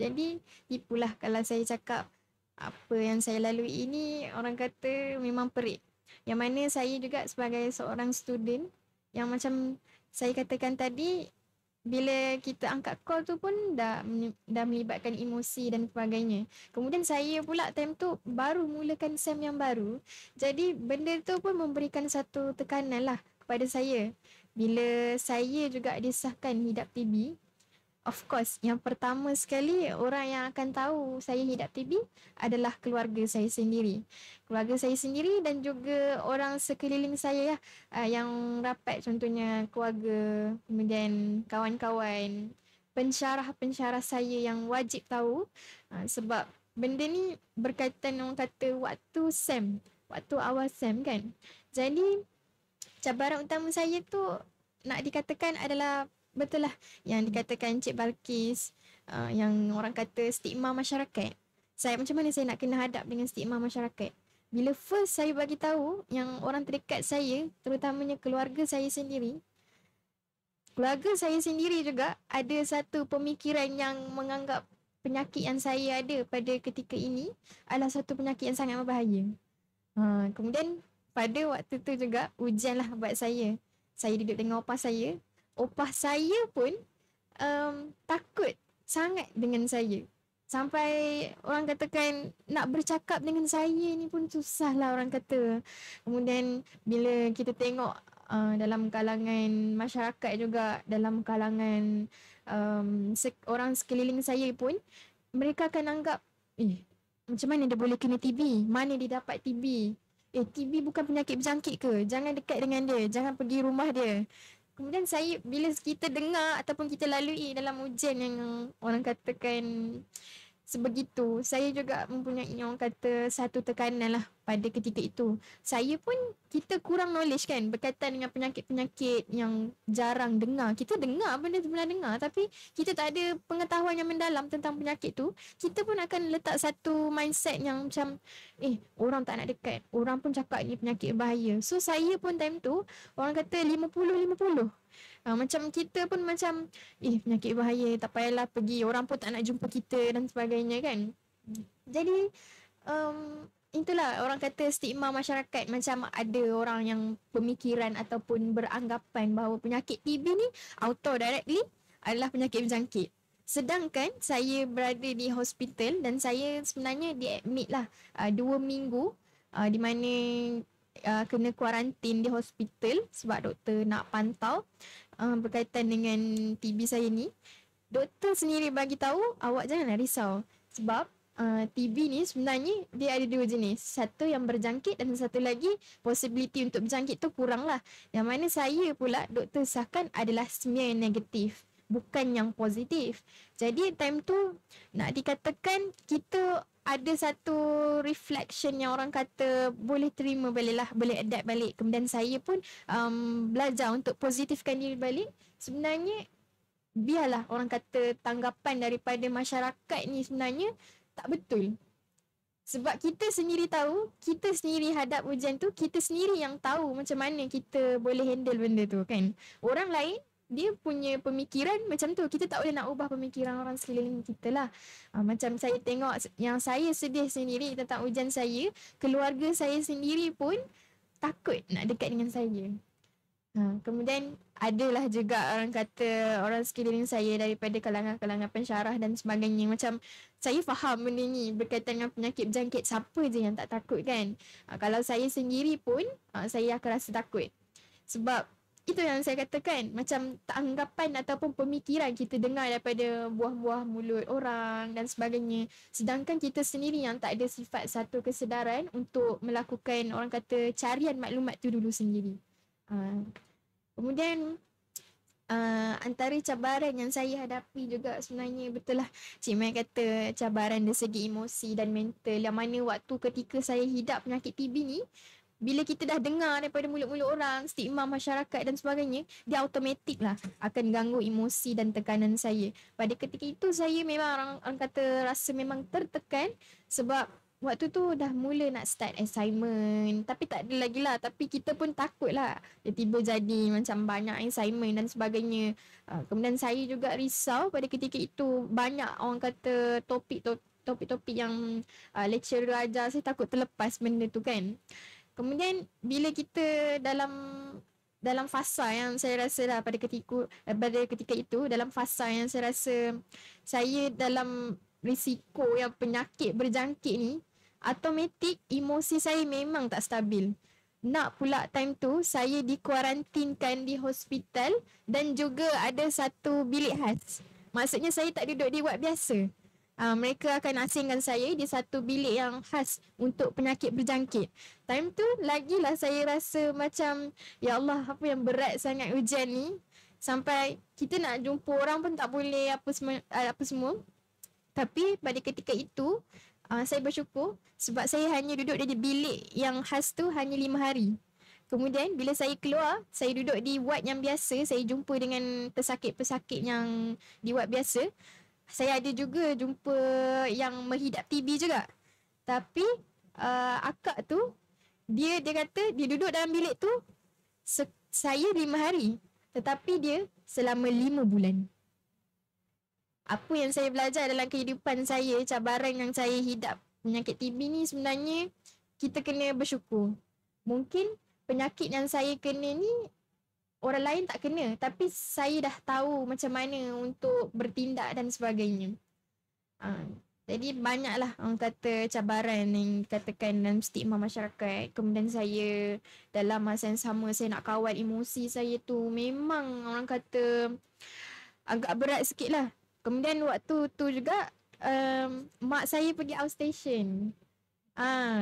Jadi tipulah kalau saya cakap apa yang saya lalui ini orang kata memang perit. Yang mana saya juga sebagai seorang student yang macam saya katakan tadi, bila kita angkat call tu pun dah melibatkan emosi dan sebagainya. Kemudian saya pula time tu baru mulakan SEM yang baru. Jadi benda tu pun memberikan satu tekanan lah kepada saya. Bila saya juga disahkan hidap TB, of course, yang pertama sekali orang yang akan tahu saya hidap TB adalah keluarga saya sendiri. Keluarga saya sendiri dan juga orang sekeliling saya yang rapat, contohnya keluarga, kemudian kawan-kawan, pensyarah-pensyarah saya yang wajib tahu sebab benda ni berkaitan orang kata waktu SEM. waktu awal SEM kan. Jadi cabaran utama saya tu nak dikatakan adalah betul lah yang dikatakan Cik Balkis, yang orang kata stigma masyarakat. Macam mana saya nak kena hadap dengan stigma masyarakat? Bila first saya bagi tahu yang orang terdekat saya, terutamanya keluarga saya sendiri juga ada satu pemikiran yang menganggap penyakit yang saya ada pada ketika ini adalah satu penyakit yang sangat berbahaya. Kemudian pada waktu tu juga ujian lah buat saya. Saya duduk dengan opah saya. Opah saya pun takut sangat dengan saya. Sampai orang katakan nak bercakap dengan saya ni pun susah lah orang kata. Kemudian bila kita tengok dalam kalangan masyarakat juga, dalam kalangan orang sekeliling saya pun, mereka akan anggap, macam mana dia boleh kena TB? Mana dia dapat TB? TB bukan penyakit berjangkit ke? Jangan dekat dengan dia, jangan pergi rumah dia. Kemudian saya, bila kita dengar ataupun kita lalui dalam ujian yang orang katakan sebegitu, saya juga mempunyai orang kata satu tekanan lah pada ketika itu. Saya pun, kita kurang knowledge kan berkaitan dengan penyakit-penyakit yang jarang dengar. Kita dengar benda tu, pernah dengar, tapi kita tak ada pengetahuan yang mendalam tentang penyakit tu. Kita pun akan letak satu mindset yang macam orang tak nak dekat, orang pun cakap ni penyakit bahaya. So saya pun time tu orang kata 50-50. Macam kita pun macam penyakit bahaya, tak payahlah pergi, orang pun tak nak jumpa kita dan sebagainya kan. Jadi itulah orang kata stigma masyarakat, macam ada orang yang pemikiran ataupun beranggapan bahawa penyakit TB ni auto directly adalah penyakit berjangkit. Sedangkan saya berada di hospital dan saya sebenarnya di-admit lah 2 minggu di mana kena kuarantin di hospital sebab doktor nak pantau berkaitan dengan TB saya ni. Doktor sendiri bagi tahu, awak janganlah risau sebab TB ni sebenarnya dia ada 2 jenis. Satu yang berjangkit dan satu lagi possibility untuk berjangkit tu kurang lah. Yang mana saya pula doktor sahkan adalah smear negatif, bukan yang positif. Jadi time tu nak dikatakan kita ada satu reflection yang orang kata boleh terima balik lah, boleh adapt balik. Kemudian saya pun belajar untuk positifkan diri balik. Sebenarnya biarlah orang kata tanggapan daripada masyarakat ni sebenarnya tak betul. Sebab kita sendiri tahu, kita sendiri hadap ujian tu, kita sendiri yang tahu macam mana kita boleh handle benda tu kan. Orang lain dia punya pemikiran macam tu, kita tak boleh nak ubah pemikiran orang sekeliling kita lah. Macam saya tengok yang saya sedih sendiri tentang ujian saya, keluarga saya sendiri pun takut nak dekat dengan saya. Kemudian adalah juga orang kata orang sekeliling saya daripada kalangan-kalangan pensyarah dan sebagainya. Macam saya faham benda ni berkaitan dengan penyakit berjangkit, siapa je yang tak takut kan. Kalau saya sendiri pun saya akan rasa takut. Sebab itu yang saya katakan, macam anggapan ataupun pemikiran kita dengar daripada buah-buah mulut orang dan sebagainya. Sedangkan kita sendiri yang tak ada sifat satu kesedaran untuk melakukan orang kata carian maklumat tu dulu sendiri. Kemudian antara cabaran yang saya hadapi juga sebenarnya betul lah Cik Mai kata, cabaran dari segi emosi dan mental, yang mana waktu ketika saya hidap penyakit TB ni, bila kita dah dengar daripada mulut-mulut orang, stigma masyarakat dan sebagainya, dia automatik lah akan ganggu emosi dan tekanan saya. Pada ketika itu saya memang orang kata rasa memang tertekan sebab waktu tu dah mula nak start assignment. Tapi tak ada lagi lah, tapi kita pun takut lah tiba-tiba jadi macam banyak assignment dan sebagainya. Kemudian saya juga risau pada ketika itu, banyak orang kata topik-topik yang lecturer ajar, saya takut terlepas benda tu kan. Kemudian bila kita dalam fasa yang saya rasa lah pada ketika itu, dalam fasa yang saya rasa saya dalam risiko yang penyakit berjangkit ni, automatik emosi saya memang tak stabil. Nak pula time tu saya dikuarantinkan di hospital dan juga ada satu bilik khas. Maksudnya saya tak duduk di ward biasa. Mereka akan asingkan saya di satu bilik yang khas untuk penyakit berjangkit. Time tu lagilah saya rasa macam, ya Allah, apa yang berat sangat ujian ni. Sampai kita nak jumpa orang pun tak boleh apa semua. Tapi pada ketika itu, saya bersyukur sebab saya hanya duduk di bilik yang khas tu hanya 5 hari. Kemudian bila saya keluar, saya duduk di ward yang biasa, saya jumpa dengan pesakit-pesakit yang di ward biasa. Saya ada juga jumpa yang menghidap TB juga. Tapi akak tu, dia kata dia duduk dalam bilik tu saya 5 hari. Tetapi dia selama 5 bulan. Apa yang saya belajar dalam kehidupan saya, cabaran yang saya hidap penyakit TB ni sebenarnya kita kena bersyukur. Mungkin penyakit yang saya kena ni orang lain tak kena, tapi saya dah tahu macam mana untuk bertindak dan sebagainya. Jadi banyaklah orang kata cabaran yang katakan dalam stigma masyarakat. Kemudian saya dalam masa yang sama saya nak kawal emosi saya tu memang orang kata agak berat sikit lah. Kemudian waktu tu juga mak saya pergi outstation.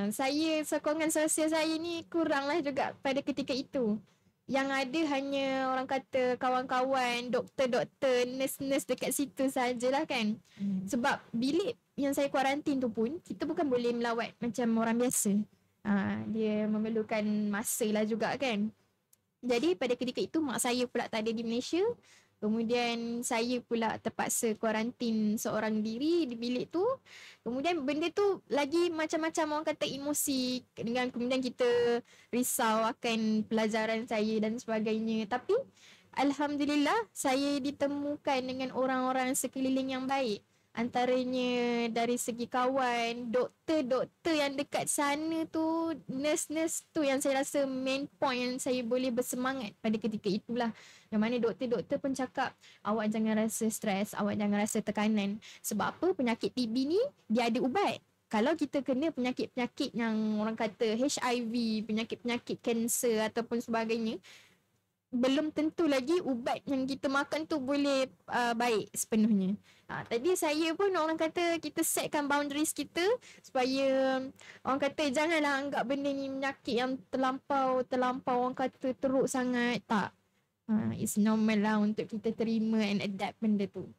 Saya sokongan sosial saya ni kurang lah juga pada ketika itu. Yang ada hanya orang kata kawan-kawan, doktor-doktor, nurse-nurse dekat situ sajalah kan. Sebab bilik yang saya kuarantin tu pun kita bukan boleh melawat macam orang biasa. Dia memerlukan masa lah juga kan. Jadi pada ketika itu mak saya pula tak ada di Malaysia. Kemudian saya pula terpaksa kuarantin seorang diri di bilik tu. Kemudian benda tu lagi macam-macam orang kata emosi. Dengan kemudian kita risau akan pelajaran saya dan sebagainya. Tapi alhamdulillah saya ditemukan dengan orang-orang sekeliling yang baik. Antaranya dari segi kawan, doktor-doktor yang dekat sana tu, nurse-nurse tu yang saya rasa main point yang saya boleh bersemangat pada ketika itulah. Yang mana doktor-doktor pun cakap, awak jangan rasa stres, awak jangan rasa tekanan. Sebab apa? Penyakit TB ni dia ada ubat. Kalau kita kena penyakit-penyakit yang orang kata HIV, penyakit-penyakit kanser ataupun sebagainya, belum tentu lagi ubat yang kita makan tu boleh baik sepenuhnya. Tadi saya pun orang kata kita setkan boundaries kita supaya orang kata janganlah anggap benda ni penyakit yang terlampau orang kata teruk sangat. Tak. It's normal lah untuk kita terima and adapt benda tu.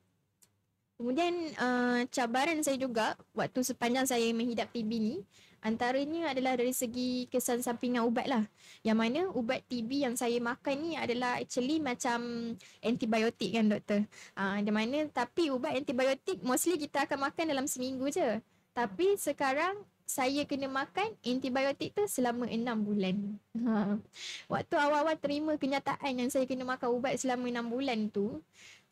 Kemudian cabaran saya juga waktu sepanjang saya menghidap TB ni, antaranya adalah dari segi kesan sampingan ubat lah. Yang mana ubat TB yang saya makan ni adalah actually macam antibiotik kan doktor. Di mana tapi ubat antibiotik mostly kita akan makan dalam seminggu je. Tapi sekarang saya kena makan antibiotik tu selama 6 bulan. Waktu awal-awal terima kenyataan yang saya kena makan ubat selama 6 bulan tu,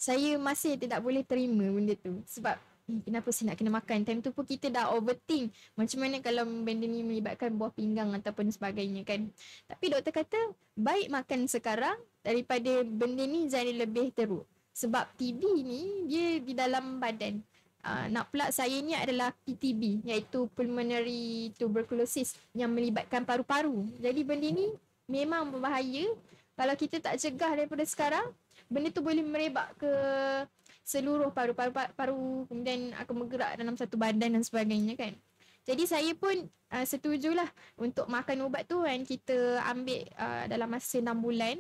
saya masih tidak boleh terima benda tu. Sebab kenapa saya nak kena makan? Time tu pun kita dah overthink. Macam mana kalau benda ni melibatkan buah pinggang ataupun sebagainya kan. Tapi doktor kata, baik makan sekarang daripada benda ni jadi lebih teruk. Sebab TB ni dia di dalam badan. Nak pula saya ni adalah PTB, iaitu pulmonary tuberculosis yang melibatkan paru-paru. Jadi benda ni memang berbahaya. Kalau kita tak cegah daripada sekarang, benda tu boleh merebak ke seluruh paru-paru, kemudian akan bergerak dalam satu badan dan sebagainya kan. Jadi saya pun setujulah untuk makan ubat tu kan kita ambil dalam masa 6 bulan.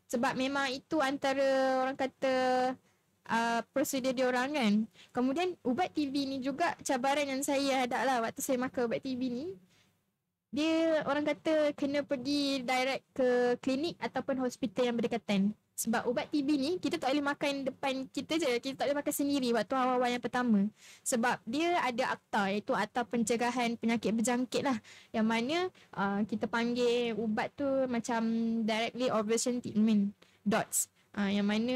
Sebab memang itu antara orang kata prosedur diorang kan. Kemudian ubat TB ni juga cabaran yang saya hadap lah waktu saya makan ubat TB ni. Dia orang kata kena pergi direct ke klinik ataupun hospital yang berdekatan. Sebab ubat TB ni kita tak boleh makan depan kita je. Kita tak boleh makan sendiri waktu awal-awal yang pertama. Sebab dia ada akta, iaitu Akta Pencegahan Penyakit Berjangkit lah. Yang mana kita panggil ubat tu macam directly observation treatment, DOTS. Yang mana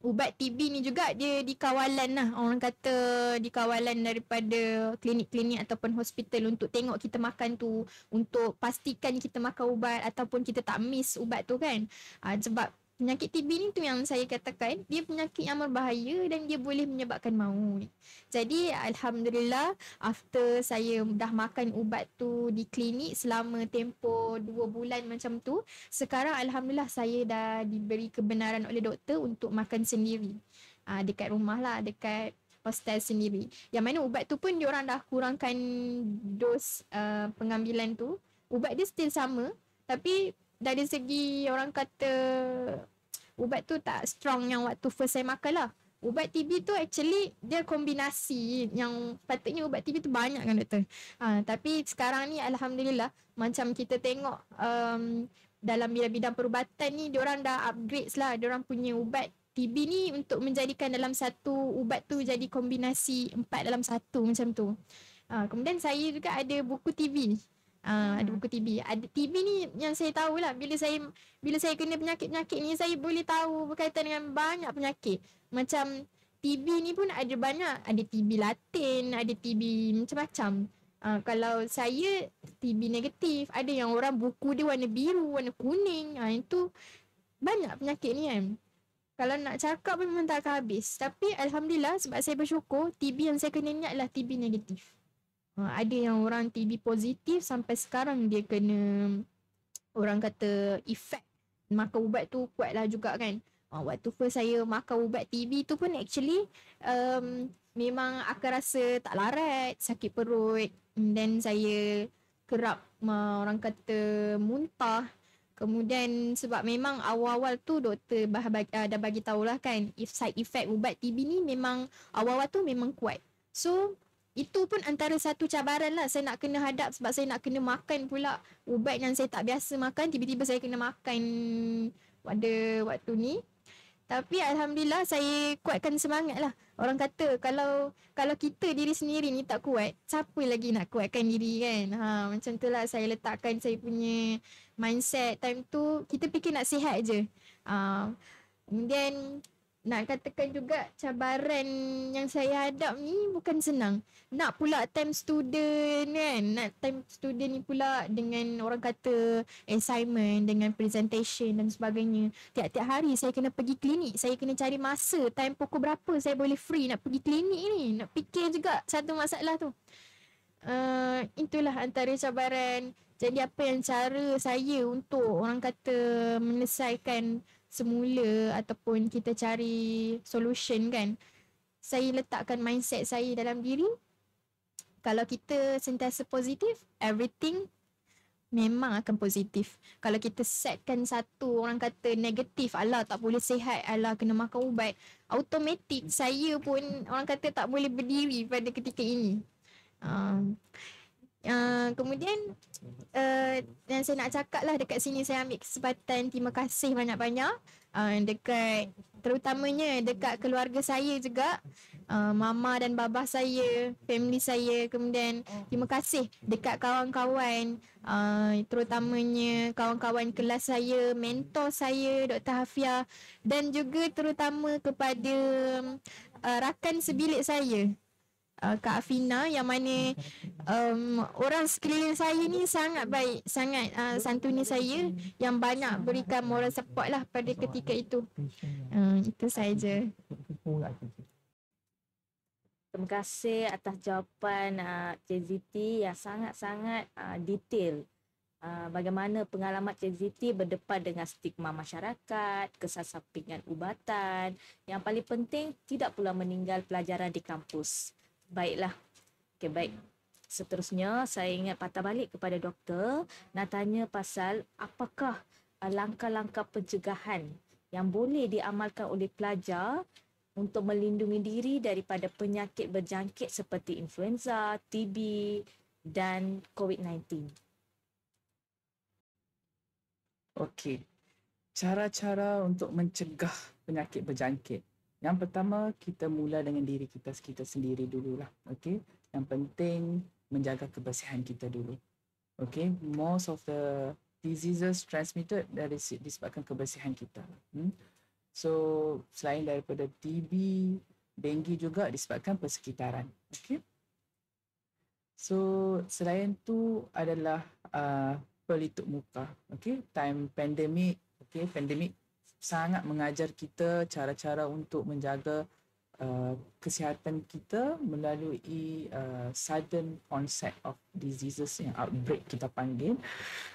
ubat TB ni juga dia dikawalan lah. Orang kata dikawalan daripada klinik-klinik ataupun hospital untuk tengok kita makan tu. Untuk pastikan kita makan ubat ataupun kita tak miss ubat tu kan. Sebab penyakit TB ni tu yang saya katakan, dia penyakit yang berbahaya dan dia boleh menyebabkan maut. Jadi alhamdulillah after saya dah makan ubat tu di klinik selama tempoh 2 bulan macam tu, sekarang alhamdulillah saya dah diberi kebenaran oleh doktor untuk makan sendiri. Dekat rumah lah, dekat hostel sendiri. Yang mana ubat tu pun diorang dah kurangkan dos pengambilan tu. Ubat dia still sama, tapi dari segi orang kata ubat tu tak strong yang waktu first saya makan lah. Ubat TB tu actually dia kombinasi yang patutnya ubat TB tu banyak kan doktor. Tapi sekarang ni alhamdulillah macam kita tengok dalam bidang perubatan ni diorang dah upgrade lah diorang punya ubat TB ni untuk menjadikan dalam satu ubat tu jadi kombinasi 4 dalam 1 macam tu. Kemudian saya juga ada buku TB ni. Ada buku TB. Ada TB ni yang saya tahulah bila saya kena penyakit-penyakit ni saya boleh tahu berkaitan dengan banyak penyakit. Macam TB ni pun ada banyak. Ada TB latin, ada TB macam-macam. Kalau saya TB negatif, ada yang orang buku dia warna biru, warna kuning. Itu banyak penyakit ni kan. Kalau nak cakap pun memang tak akan habis. Tapi alhamdulillah sebab saya bersyukur TB yang saya kena ni adalah TB negatif. Ada yang orang TB positif sampai sekarang dia kena orang kata efek makan ubat tu kuat lah juga kan. Waktu first saya makan ubat TB tu pun actually memang akan rasa tak larat, sakit perut, dan saya kerap orang kata muntah. Kemudian sebab memang awal-awal tu doktor dah bagi tahulah kan side effect ubat TB ni memang awal-awal tu memang kuat. So itu pun antara satu cabaran lah saya nak kena hadap sebab saya nak kena makan pula ubat yang saya tak biasa makan, tiba-tiba saya kena makan pada waktu ni. Tapi alhamdulillah saya kuatkan semangat lah. Orang kata kalau kita diri sendiri ni tak kuat, siapa lagi nak kuatkan diri kan. Macam tu lah saya letakkan saya punya mindset time tu. Kita fikir nak sihat je. Kemudian nak katakan juga cabaran yang saya hadap ni bukan senang. Nak pula time student kan. Nak time student ni pula dengan orang kata assignment, dengan presentation dan sebagainya. Tiap-tiap hari saya kena pergi klinik. Saya kena cari masa. Time pukul berapa saya boleh free nak pergi klinik ni. Nak fikir juga satu masalah tu. Itulah antara cabaran. Jadi apa yang cara saya untuk orang kata menyelesaikan semula ataupun kita cari solution kan. Saya letakkan mindset saya dalam diri. Kalau kita sentiasa positif, everything memang akan positif. Kalau kita setkan satu orang kata negatif, alah tak boleh sihat, alah kena makan ubat, automatik saya pun orang kata tak boleh berdiri pada ketika ini. Kemudian yang saya nak cakap lah dekat sini, saya ambil kesempatan terima kasih banyak-banyak dekat terutamanya dekat keluarga saya juga, mama dan bapa saya, family saya. Kemudian terima kasih dekat kawan-kawan, terutamanya kawan-kawan kelas saya, mentor saya Dr. Hafia, dan juga terutama kepada rakan sebilik saya Kak Afina, yang mana orang sekeliling saya ni sangat baik, sangat santuni saya, yang banyak berikan moral support lah pada ketika itu. Itu saja. Terima kasih atas jawapan Cik Ziti yang sangat-sangat detail. Bagaimana pengalaman Cik Ziti berdepan dengan stigma masyarakat, kesasampingan ubatan, yang paling penting tidak pula meninggal pelajaran di kampus. Baiklah. Okey, baik. Seterusnya saya ingat patah balik kepada doktor nak tanya pasal apakah langkah-langkah pencegahan yang boleh diamalkan oleh pelajar untuk melindungi diri daripada penyakit berjangkit seperti influenza, TB dan COVID-19. Okey. Cara-cara untuk mencegah penyakit berjangkit. Yang pertama, kita mula dengan diri kita sendiri dululah. Okey. Yang penting menjaga kebersihan kita dulu. Okey. Most of the diseases transmitted dari disebabkan kebersihan kita. So, selain daripada TB, denggi juga disebabkan persekitaran. Okey. So, selain tu adalah pelitup muka. Okey. Time pandemik, okey, pandemik sangat mengajar kita cara-cara untuk menjaga kesihatan kita melalui sudden onset of diseases yang outbreak kita panggil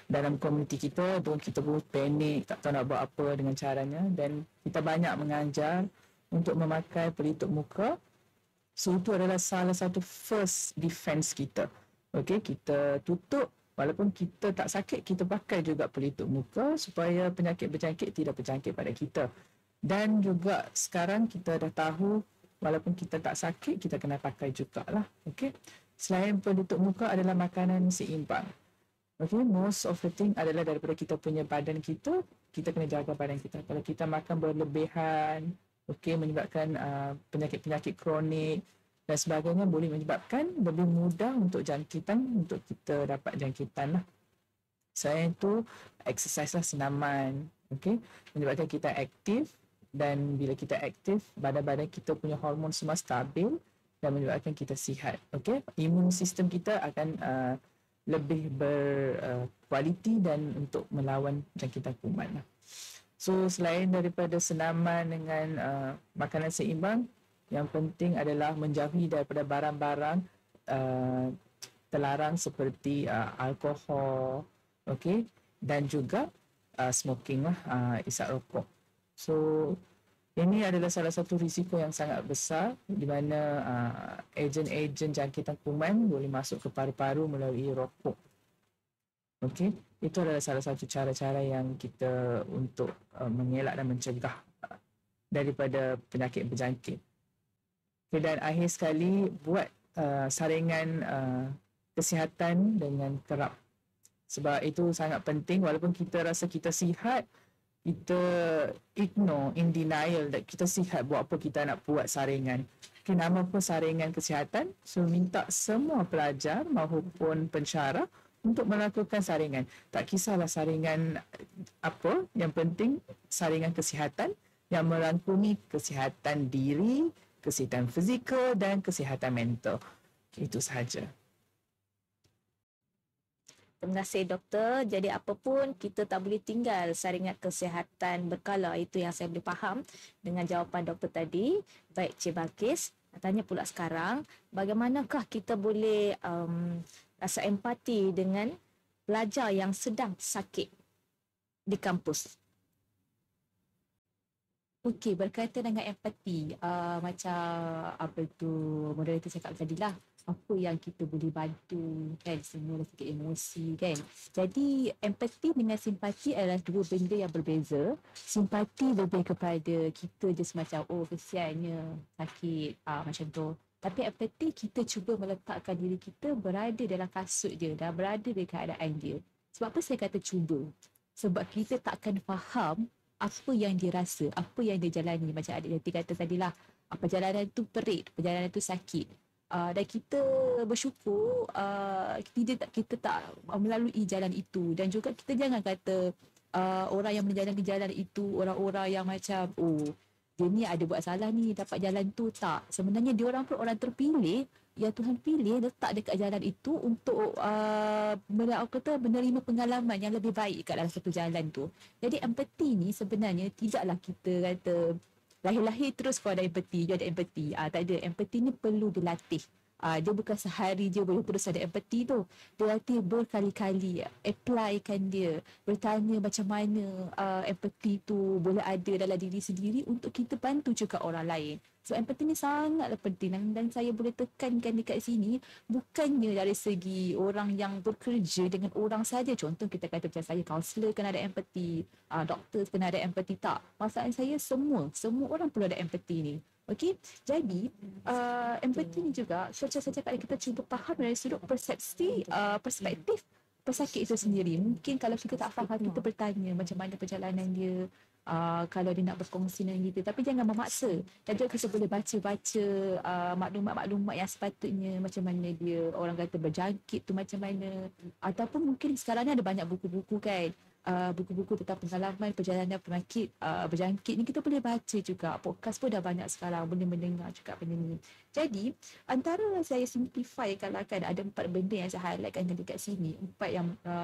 dalam komuniti kita. Dan kita pun panik, tak tahu nak buat apa dengan caranya, dan kita banyak mengajar untuk memakai pelitup muka. So itu adalah salah satu first defense kita. Okey, kita tutup. Walaupun kita tak sakit, kita pakai juga pelitup muka supaya penyakit berjangkit tidak berjangkit pada kita. Dan juga sekarang kita dah tahu walaupun kita tak sakit, kita kena pakai jugalah. Okey. Selain penutup muka adalah makanan seimbang. Okey, most of the thing adalah daripada kita punya badan kita kena jaga badan kita. Kalau kita makan berlebihan, okey, menyebabkan penyakit-penyakit kronik dan sebagainya, boleh menyebabkan lebih mudah untuk jangkitan, untuk kita dapat jangkitan lah. Selain itu, exercise lah, senaman, okey, menyebabkan kita aktif. Dan bila kita aktif, badan-badan kita punya hormon semua stabil dan menyebabkan kita sihat. Okey, imun sistem kita akan lebih berkualiti dan untuk melawan jangkitan kuman. So selain daripada senaman dengan makanan seimbang, yang penting adalah menjauhi daripada barang-barang terlarang seperti alkohol, okey, dan juga smoking lah, isap rokok. So, ini adalah salah satu risiko yang sangat besar di mana ejen-ejen jangkitan kuman boleh masuk ke paru-paru melalui rokok. Okey, itu adalah salah satu cara-cara yang kita untuk mengelak dan mencegah daripada penyakit berjangkit. Okay, dan akhir sekali, buat saringan kesihatan dengan kerap. Sebab itu sangat penting, walaupun kita rasa kita sihat, kita ignore, in denial that kita sihat, buat apa kita nak buat saringan. Okay, nama pun saringan kesihatan. So minta semua pelajar maupun pensyarah untuk melakukan saringan. Tak kisahlah saringan apa, yang penting saringan kesihatan yang merangkumi kesihatan diri, kesihatan fizikal dan kesihatan mental. Itu sahaja. Terima kasih doktor. Jadi apapun kita tak boleh tinggal saringan kesihatan berkala. Itu yang saya boleh faham dengan jawapan doktor tadi. Baik Cik Balkis, tanya pula sekarang, bagaimanakah kita boleh rasa empati dengan pelajar yang sedang sakit di kampus? Okey, berkaitan dengan empati, macam apa tu moderator cakap tadi lah, apa yang kita boleh bantu kan, semua sikit emosi kan. Jadi empati dengan simpati adalah dua benda yang berbeza. Simpati lebih kepada kita je semacam kesiannya sakit macam tu. Tapi empati kita cuba meletakkan diri kita berada dalam kasut dia dan berada di keadaan dia. Sebab apa saya kata cuba? Sebab kita takkan faham apa yang dia rasa, apa yang dia jalani. Macam adik Yati kata tadilah, perjalanan tu perit, perjalanan tu sakit. Dan kita bersyukur kita tak melalui jalan itu. Dan juga kita jangan kata orang yang menjalani jalan itu orang-orang yang macam dia ni ada buat salah ni dapat jalan tu. Tak, sebenarnya dia orang pun orang terpilih yang Tuhan pilih letak dekat jalan itu untuk menerima pengalaman yang lebih baik kat dalam satu jalan tu. Jadi empati ni sebenarnya tidaklah kita kata lahir-lahir terus kau ada empati, dia ada empati. Tak ada. Empati ni perlu dilatih. Dia bukan sehari je boleh terus ada empati tu. Dia latih berkali-kali. Applykan dia. Bertanya macam mana empati tu boleh ada dalam diri sendiri untuk kita bantu juga orang lain. So empati ni sangatlah penting dan saya boleh tekankan dekat sini bukannya dari segi orang yang bekerja dengan orang saja. Contoh kita kata macam saya, kaunselor kena ada empati, doktor kena ada empati. Tak. Masalah saya semua orang perlu ada empati ni. Okey, jadi empati ni juga macam saya cakap, kita cuba faham dari sudut perspektif pesakit itu sendiri. Mungkin kalau kita tak faham, kita bertanya macam mana perjalanan dia, kalau dia nak berkongsi dengan kita. Tapi jangan memaksa. Dan juga kita boleh baca-baca maklumat-maklumat yang sepatutnya, macam mana dia orang kata berjangkit tu macam mana. Ataupun mungkin sekarang ni ada banyak buku-buku kan, buku-buku tentang pengalaman perjalanan penyakit berjangkit ni kita boleh baca juga. Podcast pun dah banyak sekarang, boleh mendengar juga benda ni. Jadi antara saya simplify kalau kan ada 4 benda yang saya highlightkan dekat sini, 4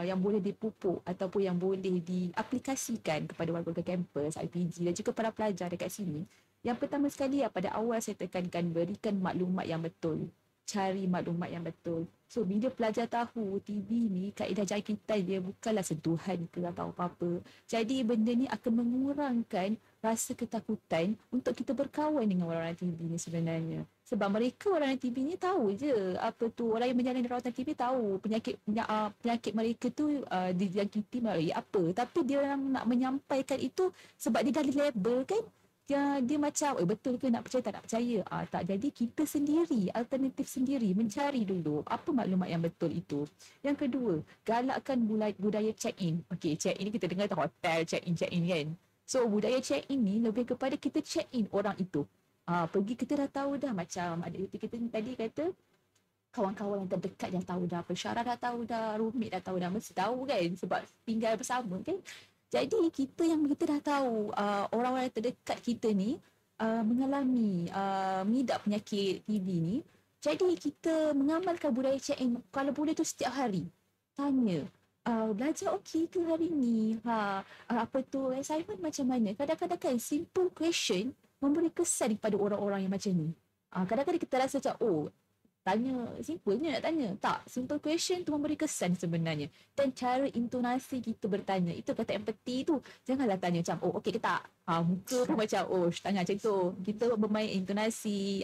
yang boleh dipupuk ataupun yang boleh diaplikasikan kepada warga kampus, IPG dan juga para pelajar dekat sini. Yang pertama sekali, pada awal saya tekankan berikan maklumat yang betul. Cari maklumat yang betul. So bila pelajar tahu TB ni kaedah jangkitan dia bukanlah sentuhan ke atau apa-apa, jadi benda ni akan mengurangkan rasa ketakutan untuk kita berkawan dengan orang-orang TB ni sebenarnya. Sebab mereka orang TB ni tahu je apa tu, orang yang menjalani rawatan TB tahu penyakit mereka tu dijangkiti melalui apa. Tapi dia orang nak menyampaikan itu sebab dia dah label kan. dia macam betul ke, nak percaya tak nak percaya. Tak, jadi kita sendiri, alternatif sendiri, mencari dulu apa maklumat yang betul itu. Yang kedua, galakkan budaya check-in. Okey, check-in ni kita dengar tu hotel check-in kan. So budaya check-in ni lebih kepada kita check-in orang itu. Pergi kita dah tahu dah, macam ada kita tadi kata kawan-kawan yang terdekat dah tahu dah, pensyarah dah tahu dah, roommate dah tahu dah, mesti tahu kan sebab tinggal bersama kan. Jadi kita dah tahu orang-orang yang terdekat kita ni mengalami mengidap penyakit TB ni. Jadi kita mengamalkan budaya check-in, kalau boleh tu setiap hari. Tanya, belajar okey ke hari ni? Assignment macam mana? Kadang-kadang kan simple question memberi kesan kepada orang-orang yang macam ni. Kadang-kadang kita rasa macam, tanya, simpelnya nak tanya. Tak, simple question tu memberi kesan sebenarnya. Dan cara intonasi kita bertanya, itu kata empathy tu. Janganlah tanya macam, okey ke tak? Muka pun macam, tanya macam tu. Kita bermain intonasi,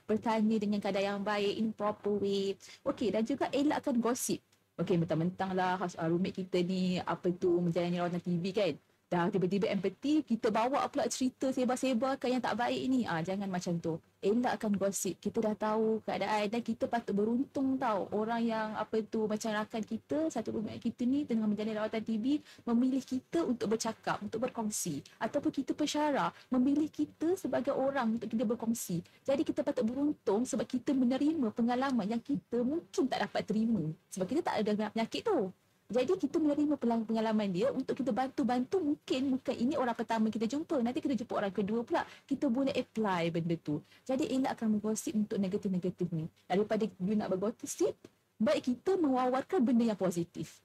bertanya dengan kadar yang baik, in proper way. Okey, dan juga elakkan gosip. Okey, mentang-mentang lah roommate kita ni, menjalani rawatan TB kan. Dah tiba-tiba empathy, kita bawa pula cerita sebar-sebarkan yang tak baik ni. Jangan macam tu. Elakkan gosip. Kita dah tahu keadaan dan kita patut beruntung tau. Orang yang macam rakan kita, satu roommate kita ni tengah menjalani rawatan TB, memilih kita untuk bercakap, untuk berkongsi. Ataupun kita pensyarah, memilih kita sebagai orang untuk kita berkongsi. Jadi kita patut beruntung sebab kita menerima pengalaman yang kita mungkin tak dapat terima. Sebab kita tak ada penyakit tu. Jadi kita menerima pengalaman dia untuk kita bantu-bantu, mungkin ini orang pertama kita jumpa, nanti kita jumpa orang kedua pula, kita boleh apply benda tu. Jadi elakkan menggosip untuk negatif-negatif ni. Daripada you nak bergosip, baik kita mewawarkan benda yang positif.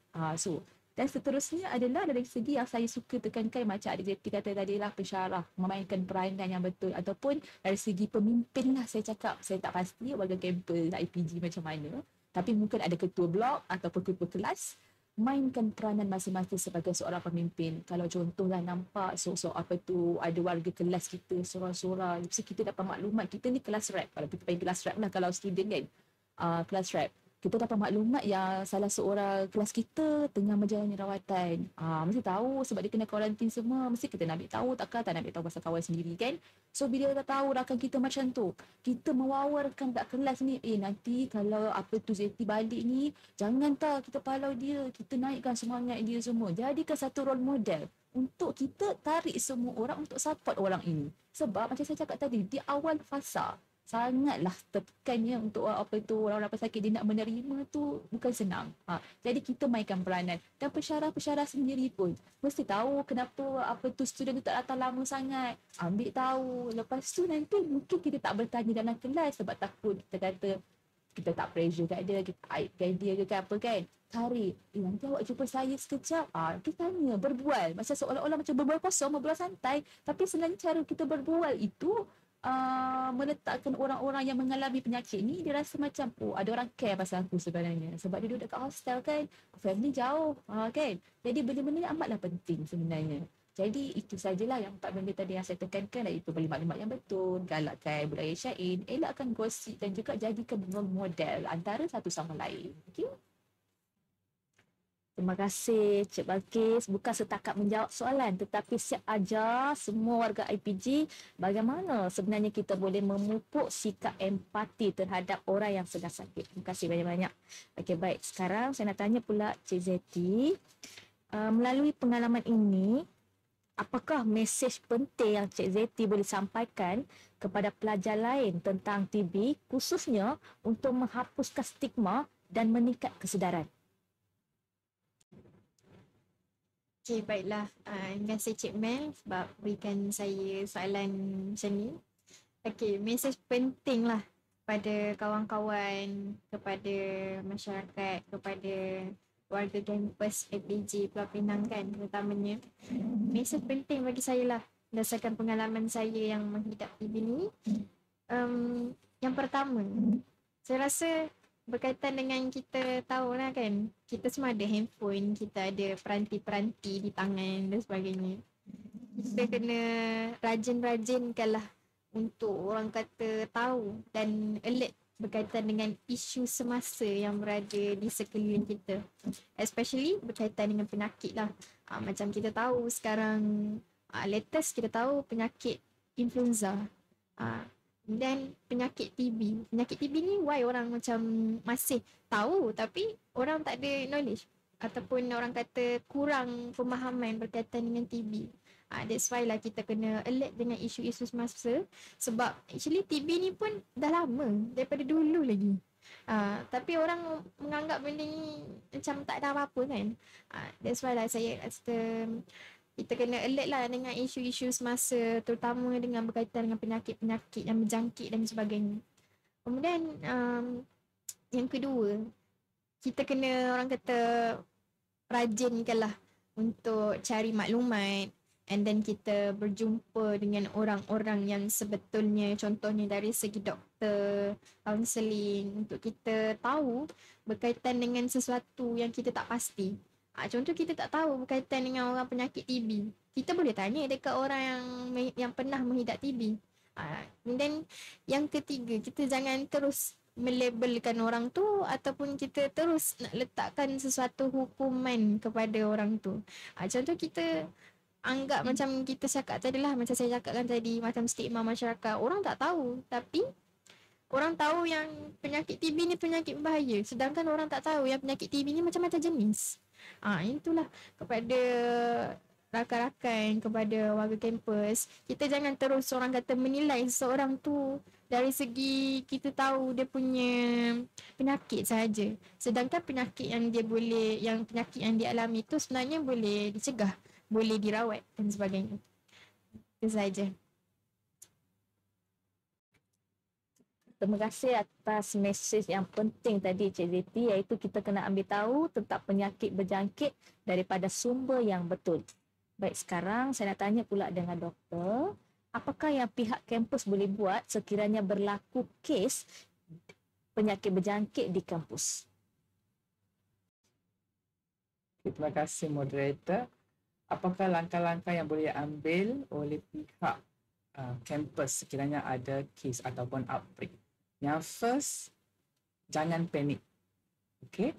Dan seterusnya adalah dari segi yang saya suka tekankan, macam Adik Zeti kata tadi lah, pensyarah memainkan peranan yang betul, ataupun dari segi pemimpin lah saya cakap. Saya tak pasti warga kampus IPG macam mana, tapi mungkin ada ketua blok ataupun ketua kelas, mainkan peranan masing-masing sebagai seorang pemimpin. Kalau contohlah nampak ada warga kelas kita sorang-sorang, mesti kita dapat maklumat, kita ni kelas rap, kalau kita panggil kelas rap lah kalau student kan, kelas rap, kita dapat maklumat yang salah seorang kelas kita tengah menjalani rawatan. Mesti tahu sebab dia kena kuarantin semua, mesti kita nak ambil tahu, takkan tak nak ambil tahu pasal kawan sendiri kan. So bila kita tahu rakan kita macam tu, kita mewawarkan kat kelas ni, nanti kalau Zeti balik ni, jangan tak kita palau dia, kita naikkan semangat dia semua. Jadikan satu role model untuk kita tarik semua orang untuk support orang ini. Sebab macam saya cakap tadi, di awal fasa, sangatlah tertekannya untuk orang-orang pesakit dia nak menerima tu bukan senang. Jadi kita mainkan peranan. Dan pensyarah-pensyarah sendiri pun mesti tahu kenapa student tu tak datang lama sangat. Ambil tahu. Lepas tu nanti mungkin kita tak bertanya dalam kelas sebab takut kita kata kita tak pressure kat dia, kita aibkan dia ke apa kan. Tarik. Nanti awak jumpa saya sekejap. Kita tanya, berbual. Macam seolah-olah macam berbual kosong, berbual santai. Tapi sebenarnya cara kita berbual itu meletakkan orang-orang yang mengalami penyakit ni, dia rasa macam ada orang care pasal aku sebenarnya, sebab dia duduk dekat hostel kan, family jauh kan. Jadi benda-benda ni amatlah penting sebenarnya. Jadi itu sajalah yang 4 benda tadi yang saya tekankan, iaitu beri maklumat yang betul, galakkan budaya syair, elakkan gosip dan juga jadikan role model antara satu sama lain. Okay? Terima kasih Cik Balkis. Bukan setakat menjawab soalan tetapi siap ajar semua warga IPG bagaimana sebenarnya kita boleh memupuk sikap empati terhadap orang yang sedang sakit. Terima kasih banyak-banyak. Okey, baik. Sekarang saya nak tanya pula Cik Zeti. Melalui pengalaman ini, apakah mesej penting yang Cik Zeti boleh sampaikan kepada pelajar lain tentang TB, khususnya untuk menghapuskan stigma dan meningkat kesedaran? Okay, baiklah. Terima kasih Cik Mel sebab berikan saya soalan macam ni. Okay, mesej penting lah kepada kawan-kawan, kepada masyarakat, kepada warga kampus FBG Pulau Pinang kan terutamanya. Mesej penting bagi saya lah berdasarkan pengalaman saya yang menghidap TB ni. Yang pertama, saya rasa berkaitan dengan kita tahu lah kan, kita semua ada handphone, kita ada peranti-peranti di tangan dan sebagainya. Kita kena rajin-rajinkan lah untuk orang kata tahu dan alert berkaitan dengan isu semasa yang berada di sekeliling kita. Especially berkaitan dengan penyakit lah. Macam kita tahu sekarang, latest kita tahu penyakit influenza. Dan penyakit TB. Penyakit TB ni why orang macam masih tahu tapi orang tak ada knowledge ataupun orang kata kurang pemahaman berkaitan dengan TB. That's why lah kita kena alert dengan isu-isu semasa, sebab actually TB ni pun dah lama daripada dulu lagi. Tapi orang menganggap benda ni macam tak ada apa-apa kan. That's why lah saya rasa kita kena alert lah dengan isu-isu semasa, terutama dengan berkaitan dengan penyakit-penyakit yang berjangkit dan sebagainya. Kemudian yang kedua, kita kena orang kata rajinkanlah untuk cari maklumat, and then kita berjumpa dengan orang-orang yang sebetulnya, contohnya dari segi doktor, kaunseling, untuk kita tahu berkaitan dengan sesuatu yang kita tak pasti. Contoh kita tak tahu berkaitan dengan orang penyakit TB, kita boleh tanya dekat orang yang pernah mengidap TB. Dan yang ketiga, kita jangan terus melabelkan orang tu ataupun kita terus nak letakkan sesuatu hukuman kepada orang tu. Contoh kita anggap macam kita cakap tadi lah, macam saya cakapkan tadi, macam stigma masyarakat, orang tak tahu tapi orang tahu yang penyakit TB ni penyakit berbahaya, sedangkan orang tak tahu yang penyakit TB ni macam-macam jenis. Itulah kepada rakan-rakan, kepada warga kampus, kita jangan terus orang kata menilai seseorang tu dari segi kita tahu dia punya penyakit sahaja, sedangkan penyakit yang penyakit yang dia alami tu sebenarnya boleh dicegah, boleh dirawat dan sebagainya. Itu sahaja. Terima kasih atas mesej yang penting tadi Cik Zeti, iaitu kita kena ambil tahu tentang penyakit berjangkit daripada sumber yang betul. Baik, sekarang saya nak tanya pula dengan doktor, apakah yang pihak kampus boleh buat sekiranya berlaku kes penyakit berjangkit di kampus? Terima kasih moderator. Apakah langkah-langkah yang boleh ambil oleh pihak kampus sekiranya ada kes ataupun outbreak? Yang first, jangan panik. Okay.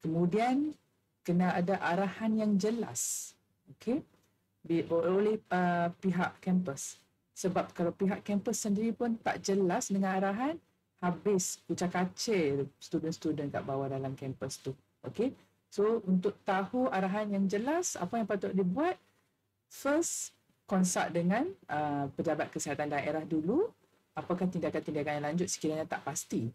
Kemudian, kena ada arahan yang jelas. Okay. Oleh pihak kampus. Sebab kalau pihak kampus sendiri pun tak jelas dengan arahan, habis kucak-kacir student-student kat bawah dalam kampus tu. Okay. So, untuk tahu arahan yang jelas, apa yang patut dibuat, first, konsult dengan pejabat kesihatan daerah dulu, apakah tindakan-tindakan yang lanjut sekiranya tak pasti.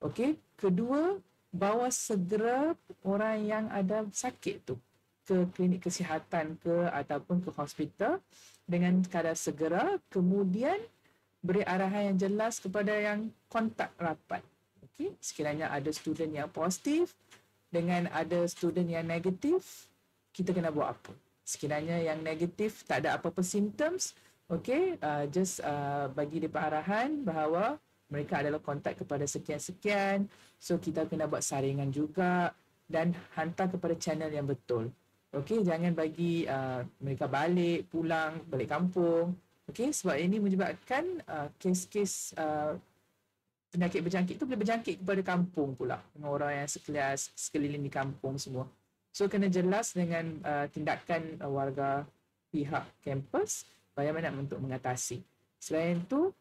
Okey. Kedua, bawa segera orang yang ada sakit tu ke klinik kesihatan ke ataupun ke hospital dengan kadar segera, kemudian beri arahan yang jelas kepada yang kontak rapat. Okey, sekiranya ada student yang positif dengan ada student yang negatif, kita kena buat apa? Sekiranya yang negatif tak ada apa-apa symptoms, okay, just bagi dia arahan bahawa mereka adalah kontak kepada sekian-sekian. So, kita kena buat saringan juga dan hantar kepada channel yang betul. Okay, jangan bagi mereka pulang balik kampung. Okay, sebab ini menyebabkan kes-kes penyakit berjangkit itu boleh berjangkit kepada kampung pula. Dengan orang yang sekelas, sekeliling di kampung semua. So, kena jelas dengan tindakan warga pihak kampus bagaimana untuk mengatasi. Selain itu,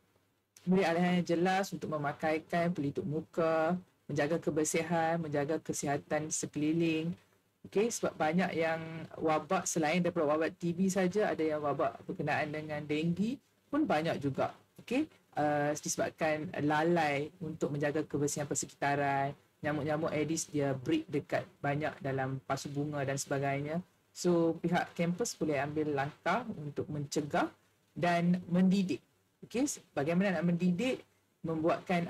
beri arahan yang jelas untuk memakaikan pelitup muka, menjaga kebersihan, menjaga kesihatan sekeliling. Okey, sebab banyak yang wabak selain daripada wabak TB saja, ada yang wabak berkenaan dengan denggi pun banyak juga. Okey, disebabkan lalai untuk menjaga kebersihan persekitaran. Nyamuk-nyamuk Aedes dia breed dekat banyak dalam pasu bunga dan sebagainya. So, pihak kampus boleh ambil langkah untuk mencegah dan mendidik. Okey, bagaimana nak mendidik? Membuatkan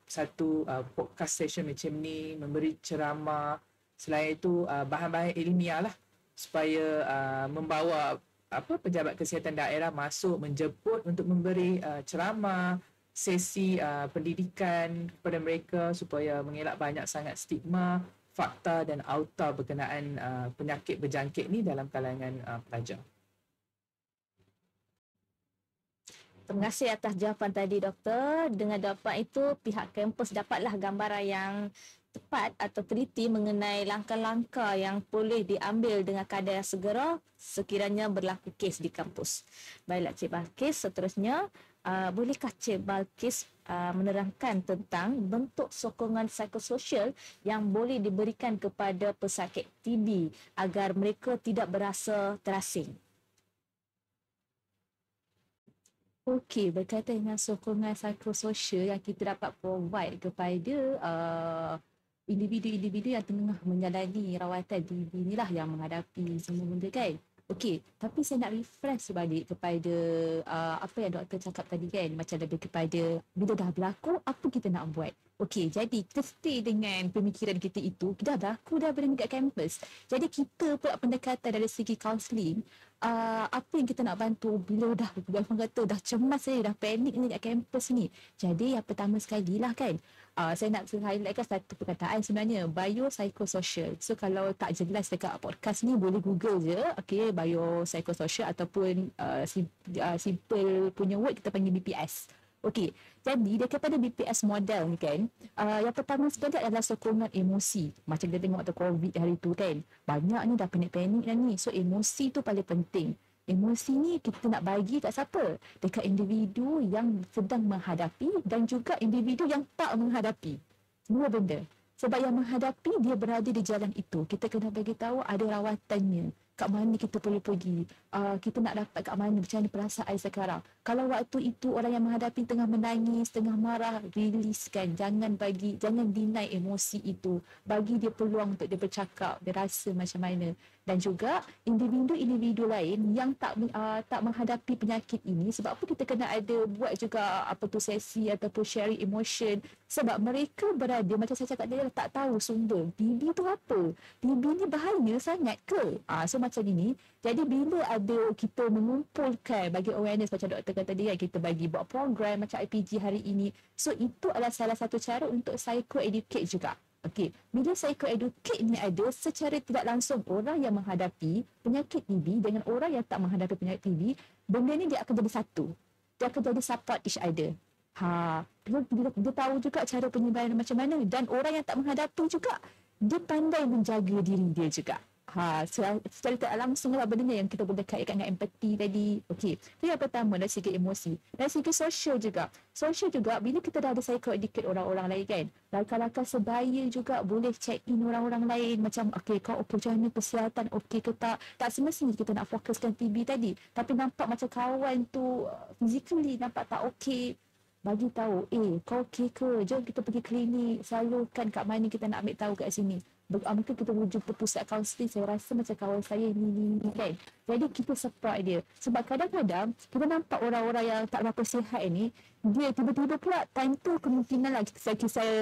satu podcast session macam ni, memberi ceramah. Selain itu, bahan-bahan ilmiah lah supaya membawa pejabat kesihatan daerah masuk, menjemput untuk memberi ceramah, sesi pendidikan kepada mereka supaya mengelak banyak sangat stigma, fakta dan auta berkenaan penyakit berjangkit ni dalam kalangan pelajar. Terima kasih atas jawapan tadi doktor. Dengan jawapan itu, pihak kampus dapatlah gambaran yang tepat atau teliti mengenai langkah-langkah yang boleh diambil dengan kadar segera sekiranya berlaku kes di kampus. Baiklah Cik Balkis, seterusnya bolehkah Cik Balkis menerangkan tentang bentuk sokongan psikososial yang boleh diberikan kepada pesakit TB agar mereka tidak berasa terasing? Okey, berkaitan dengan sokongan psikososial yang kita dapat provide kepada individu-individu yang tengah menjalani rawatan TB inilah yang menghadapi semua benda kan. Okey, tapi saya nak refresh balik kepada apa yang doktor cakap tadi kan, macam lebih kepada bila dah berlaku apa kita nak buat. Okey, jadi kita stay dengan pemikiran kita itu, kita dah berlaku dah benda kat kampus. Jadi kita pula pendekatan dari segi kaunseling, apa yang kita nak bantu bila dah kata dah cemas saya, dah panik ni kat kampus ni. Jadi yang pertama sekali lah kan, saya nak highlightkan satu perkataan sebenarnya, biopsychosocial. So kalau tak jelas dekat podcast ni boleh google je, okay, biopsychosocial ataupun simple punya word kita panggil BPS. Okey, jadi daripada BPS model ni kan, yang pertama sekali adalah sokongan emosi. Macam kita tengok waktu COVID hari tu kan, banyak ni dah panik-panik dah ni. So emosi tu paling penting. Emosi ni kita nak bagi kat siapa? Dekat individu yang sedang menghadapi dan juga individu yang tak menghadapi. Dua benda. Sebab yang menghadapi dia berada di jalan itu. Kita kena bagi tahu ada rawatannya. Kat mana kita perlu pergi. Kita nak dapat kat mana, macam mana perasaan sekarang. Kalau waktu itu orang yang menghadapi tengah menangis, tengah marah, riliskan. Jangan deny emosi itu. Bagi dia peluang untuk dia bercakap, dia rasa macam mana. Dan juga individu-individu lain yang tak menghadapi penyakit ini, sebab apa kita kena ada buat juga sesi ataupun sharing emotion, sebab mereka berada macam saya cakap tadi, tak tahu sumber TB tu apa, TB ni bahaya sangat ke, so macam ini. Jadi bila ada kita mengumpulkan bagi awareness macam doktor kata tadi kan, kita bagi buat program macam IPG hari ini, so itu adalah salah satu cara untuk psycho-educate juga. Okey, bila psycho-educate ni ada, secara tidak langsung orang yang menghadapi penyakit TB dengan orang yang tak menghadapi penyakit TB, benda ni dia akan jadi satu. Dia akan jadi support each other. Dia tahu juga cara penyebaran macam mana, dan orang yang tak menghadapi juga, dia pandai menjaga diri dia juga. Secara tak langsung lah benda yang kita boleh kaitkan dengan empati tadi. Okey, itu yang pertama dari segi emosi. Dari segi sosial juga. Sosial juga, bila kita dah ada psycho-educate orang-orang lain kan, langkah-langkah sebaya juga boleh check in orang-orang lain. Macam, okey, kau okey macam mana kesihatan, okey ke tak. Tak semestinya kita nak fokuskan TB tadi. Tapi nampak macam kawan tu physically nampak tak okey, bagi tahu, kau okey ke? Jom kita pergi klinik. Salurkan kat mana kita nak ambil tahu kat sini. Mungkin kita rujuk ke pusat kaunseling, saya rasa macam kawan saya ni kan. Jadi kita support dia. Sebab kadang-kadang kita nampak orang-orang yang tak berapa sihat ni, dia tiba-tiba pula time tu kemungkinan lah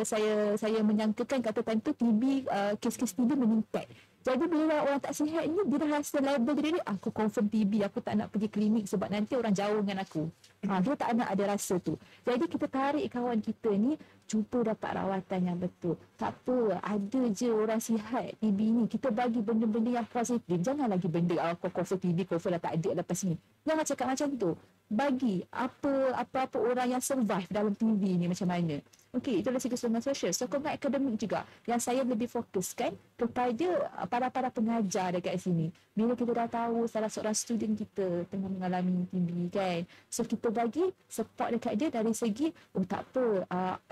saya menyangkakan kata time tu TB, kes-kes TB meningkat. Jadi bila orang tak sihat ni, dia dah rasa label dia ni, aku confirm TB, aku tak nak pergi klinik sebab nanti orang jauh dengan aku. Dia tak nak ada rasa tu. Jadi kita tarik kawan kita ni, cuba dapat rawatan yang betul. Tak apa, ada je orang sihat TB ni. Kita bagi benda-benda yang positif. Jangan lagi benda, kau confirm TB, confirm dah tak ada lepas ni. Jangan cakap macam tu. Bagi apa-apa orang yang survive dalam TB ni macam mana. Okey, itu dari segi sokongan sosial. Sokongan akademik juga yang saya lebih fokuskan kepada para pengajar dekat sini. Bila kita dah tahu salah seorang student kita tengah mengalami TB kan, so kita bagi support dekat dia dari segi, tak apa,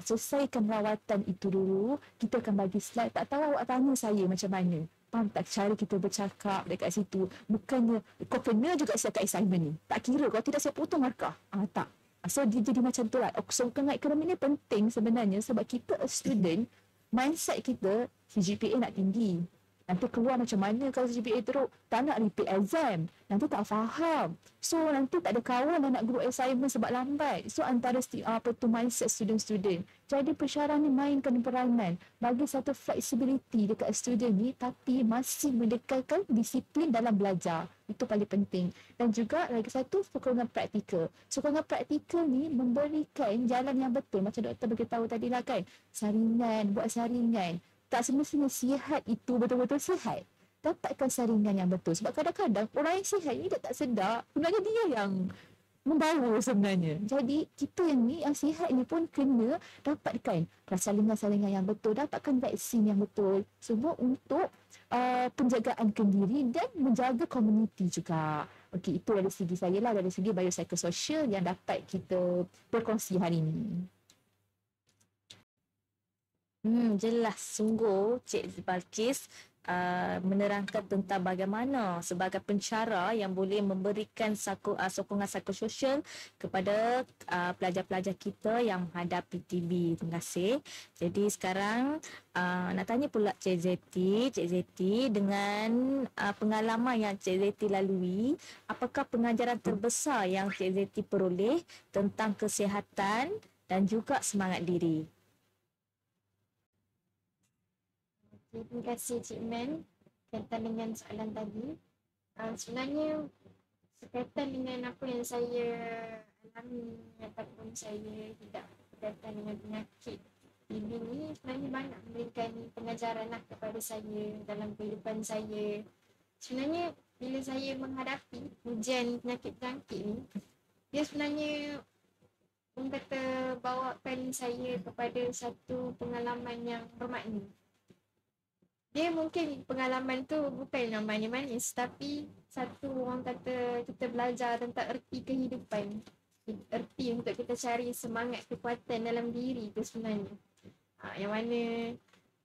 selesaikan rawatan itu dulu, kita akan bagi slide. Tak tahu awak tanya saya macam mana. Faham tak cara kita bercakap dekat situ. Bukannya kau kena juga siapkan assignment ni. Tak kira, kalau tidak saya potong markah. Tak. So dia jadi macam tu lah. Sokongan akademik ni penting sebenarnya sebab kita a student, mindset kita CGPA nak tinggi. Nanti keluar macam mana kalau CGPA teruk, tak nak repeat exam, nanti tak faham. So nanti tak ada kawan yang nak group assignment sebab lambat. So antara mindset student-student. Jadi pensyarah ni mainkan peranan, bagi satu flexibility dekat student ni, tapi masih mendekalkan disiplin dalam belajar. Itu paling penting. Dan juga lagi satu, sokongan praktikal. Sokongan praktikal ni memberikan jalan yang betul. Macam doktor beritahu tadi lah kan, saringan, buat saringan. Tak semestinya sihat itu betul-betul sihat. Dapatkan saringan yang betul. Sebab kadang-kadang orang yang sihat ni dia tak sedar. Sebenarnya dia yang membawa sebenarnya. Jadi kita yang sihat ni pun kena dapatkan salingan-salingan yang betul, dapatkan vaksin yang betul, semua untuk penjagaan diri dan menjaga komuniti juga. Okey, itu dari segi saya lah, dari segi biopsychosocial yang dapat kita berkongsi hari ini. Jelas sungguh Cik Balkis menerangkan tentang bagaimana sebagai pencara yang boleh memberikan sokongan psikososial kepada pelajar-pelajar kita yang menghadapi TB. Terima kasih. Jadi sekarang nak tanya pula Cik Zeti dengan pengalaman yang Cik Zeti lalui, apakah pengajaran terbesar yang Cik Zeti peroleh tentang kesihatan dan juga semangat diri? Terima kasih Cik Men berkaitan dengan soalan tadi. Sebenarnya berkaitan dengan apa yang saya alami ataupun saya tidak berkaitan dengan penyakit TB ni, sebenarnya banyak memberikan pengajaran lah kepada saya dalam kehidupan saya. Sebenarnya bila saya menghadapi ujian penyakit-penyakit ni, dia sebenarnya orang kata bawakan saya kepada satu pengalaman yang bermakna. Dia mungkin pengalaman tu bukan yang manis-manis, tapi satu orang kata kita belajar tentang erti kehidupan. Erti untuk kita cari semangat kekuatan dalam diri tu sebenarnya. Yang mana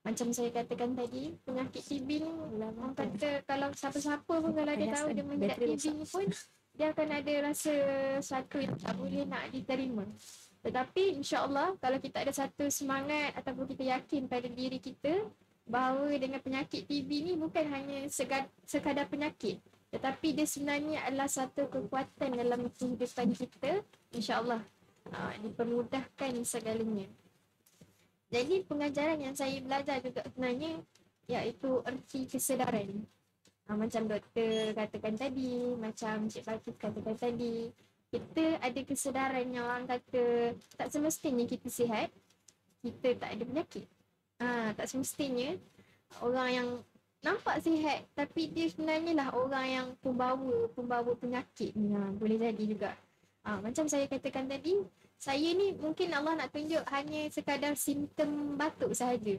macam saya katakan tadi, penyakit TB ni orang kata kalau siapa-siapa pun kalau dia tahu dia mengidap TB ni pun dia akan ada rasa sesuatu yang tak boleh nak diterima. Tetapi insya-Allah kalau kita ada satu semangat ataupun kita yakin pada diri kita bahawa dengan penyakit TB ni bukan hanya sekadar penyakit, tetapi dia sebenarnya adalah satu kekuatan dalam kehidupan kita, insya-Allah dipermudahkan segalanya. Jadi pengajaran yang saya belajar juga sebenarnya iaitu erti kesedaran. Macam doktor katakan tadi, macam Cik Balkis katakan tadi, kita ada kesedaran yang orang kata tak semestinya kita sihat, kita tak ada penyakit. Tak semestinya orang yang nampak sihat tapi dia sebenarnya lah orang yang pembawa penyakit ni. Boleh jadi juga. Macam saya katakan tadi, saya ni mungkin Allah nak tunjuk hanya sekadar simptom batuk sahaja.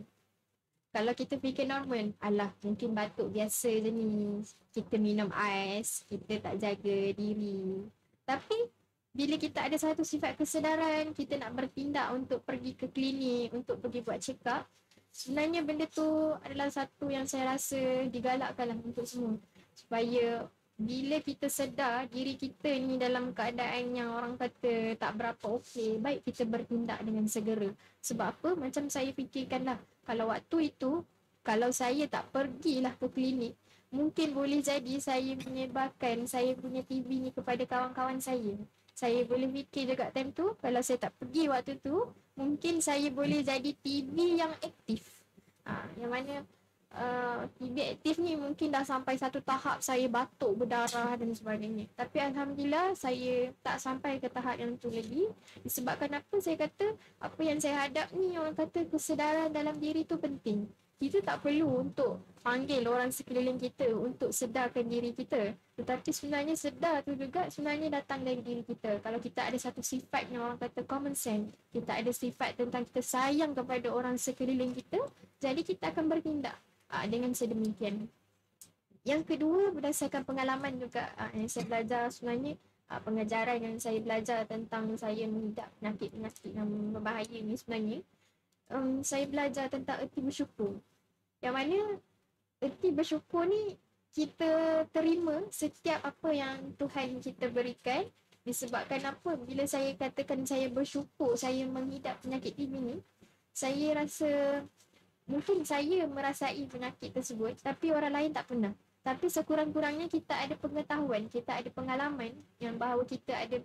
Kalau kita fikir normal, alah mungkin batuk biasa je ni, kita minum ais, kita tak jaga diri. Tapi bila kita ada satu sifat kesedaran, kita nak bertindak untuk pergi ke klinik, untuk pergi buat check up, sebenarnya benda tu adalah satu yang saya rasa digalakkanlah untuk semua. Supaya bila kita sedar diri kita ni dalam keadaan yang orang kata tak berapa okey, baik kita bertindak dengan segera. Sebab apa? Macam saya fikirkanlah, kalau waktu itu, kalau saya tak pergilah ke klinik, mungkin boleh jadi saya menyebarkan saya punya TB ni kepada kawan-kawan saya. Saya boleh fikir juga time tu, kalau saya tak pergi waktu tu, mungkin saya boleh jadi TB yang aktif. Yang mana TB aktif ni mungkin dah sampai satu tahap saya batuk berdarah dan sebagainya. Tapi Alhamdulillah saya tak sampai ke tahap yang tu lagi. Disebabkan apa? Saya kata apa yang saya hadap ni, orang kata kesedaran dalam diri tu penting. Kita tak perlu untuk panggil orang sekeliling kita untuk sedarkan diri kita. Tetapi sebenarnya sedar tu juga sebenarnya datang dari diri kita. Kalau kita ada satu sifat yang orang kata common sense, kita ada sifat tentang kita sayang kepada orang sekeliling kita, jadi kita akan bertindak dengan sedemikian. Yang kedua, berdasarkan pengalaman juga yang saya belajar sebenarnya, pengajaran yang saya belajar tentang saya mengidap penyakit-penyakit yang berbahaya ni sebenarnya, saya belajar tentang erti bersyukur. Yang mana erti bersyukur ni kita terima setiap apa yang Tuhan kita berikan. Disebabkan apa? Bila saya katakan saya bersyukur saya menghidap penyakit TB ni, saya rasa mungkin saya merasai penyakit tersebut tapi orang lain tak pernah. Tapi sekurang-kurangnya kita ada pengetahuan, kita ada pengalaman yang bahawa kita ada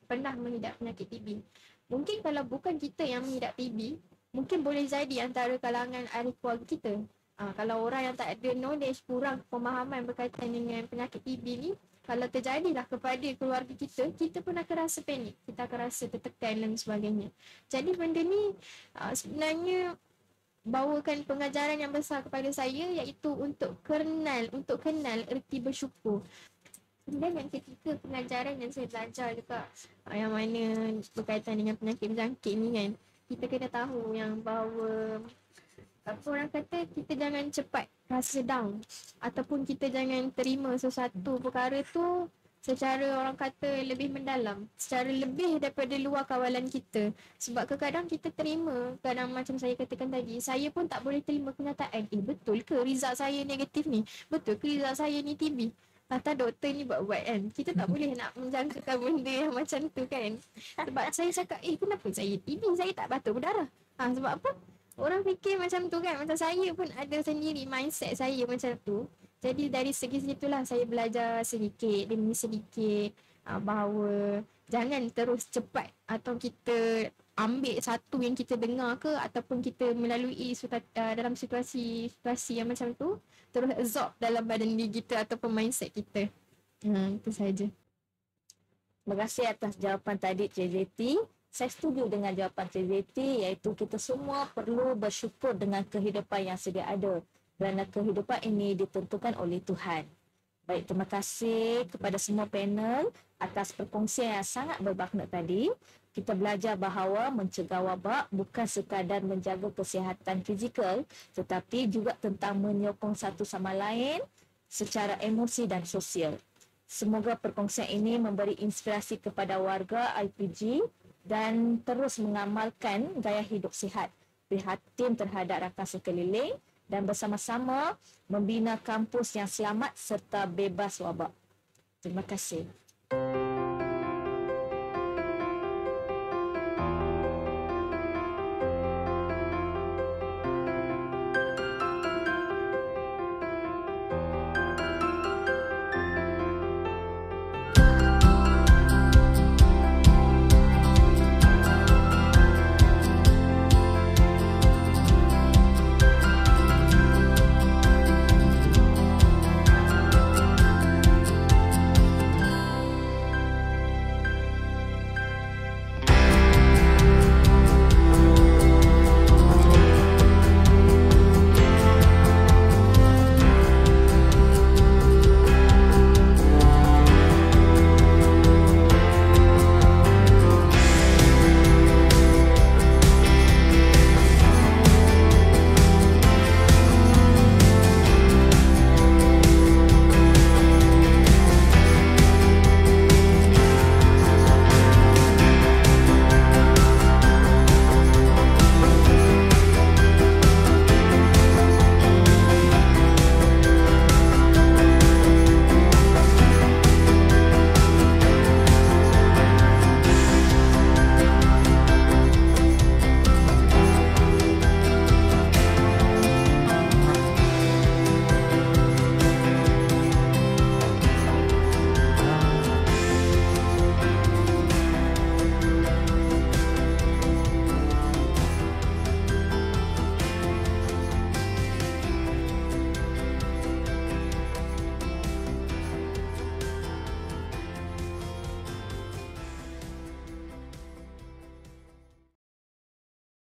pernah mengidap penyakit TB. Mungkin kalau bukan kita yang mengidap TB, mungkin boleh jadi antara kalangan ahli keluarga kita. Kalau orang yang tak ada knowledge, kurang pemahaman berkaitan dengan penyakit TB ni, kalau terjadilah kepada keluarga kita, kita pun akan rasa panik, kita akan rasa tertekan dan sebagainya. Jadi benda ni sebenarnya bawakan pengajaran yang besar kepada saya, iaitu untuk kenal erti bersyukur. Dan yang ketiga, pengajaran yang saya belajar dekat yang mana berkaitan dengan penyakit berjangkit ni kan, kita kena tahu yang bahawa apa orang kata, kita jangan cepat rasa down ataupun kita jangan terima sesuatu perkara tu secara orang kata lebih mendalam, secara lebih daripada luar kawalan kita. Sebab kadang-kadang kita terima, kadang macam saya katakan tadi, saya pun tak boleh terima kenyataan, betul ke result saya negatif ni? Betul ke result saya ni TB? Kata doktor ni buat-buat kan. Kita tak boleh nak menjangkakan benda yang macam tu kan. Sebab saya cakap, kenapa saya TB? Saya tak batuk berdarah. Sebab apa? Orang fikir macam tu kan. Macam saya pun ada sendiri mindset saya macam tu. Jadi dari segi situlah saya belajar sedikit demi sedikit bahawa jangan terus cepat atau kita ambil satu yang kita dengar ke ataupun kita melalui dalam situasi yang macam tu terus absorb dalam badan diri kita ataupun mindset kita. Itu saja. Terima kasih atas jawapan tadi Cik Zeti. Saya setuju dengan jawapan Cik Zeti, iaitu kita semua perlu bersyukur dengan kehidupan yang sedia ada kerana kehidupan ini ditentukan oleh Tuhan. Baik, terima kasih kepada semua panel atas perkongsian yang sangat bermakna tadi. Kita belajar bahawa mencegah wabak bukan sekadar menjaga kesihatan fizikal, tetapi juga tentang menyokong satu sama lain secara emosi dan sosial. Semoga perkongsian ini memberi inspirasi kepada warga IPG dan terus mengamalkan gaya hidup sihat, prihatin terhadap rakan sekeliling dan bersama-sama membina kampus yang selamat serta bebas wabak. Terima kasih.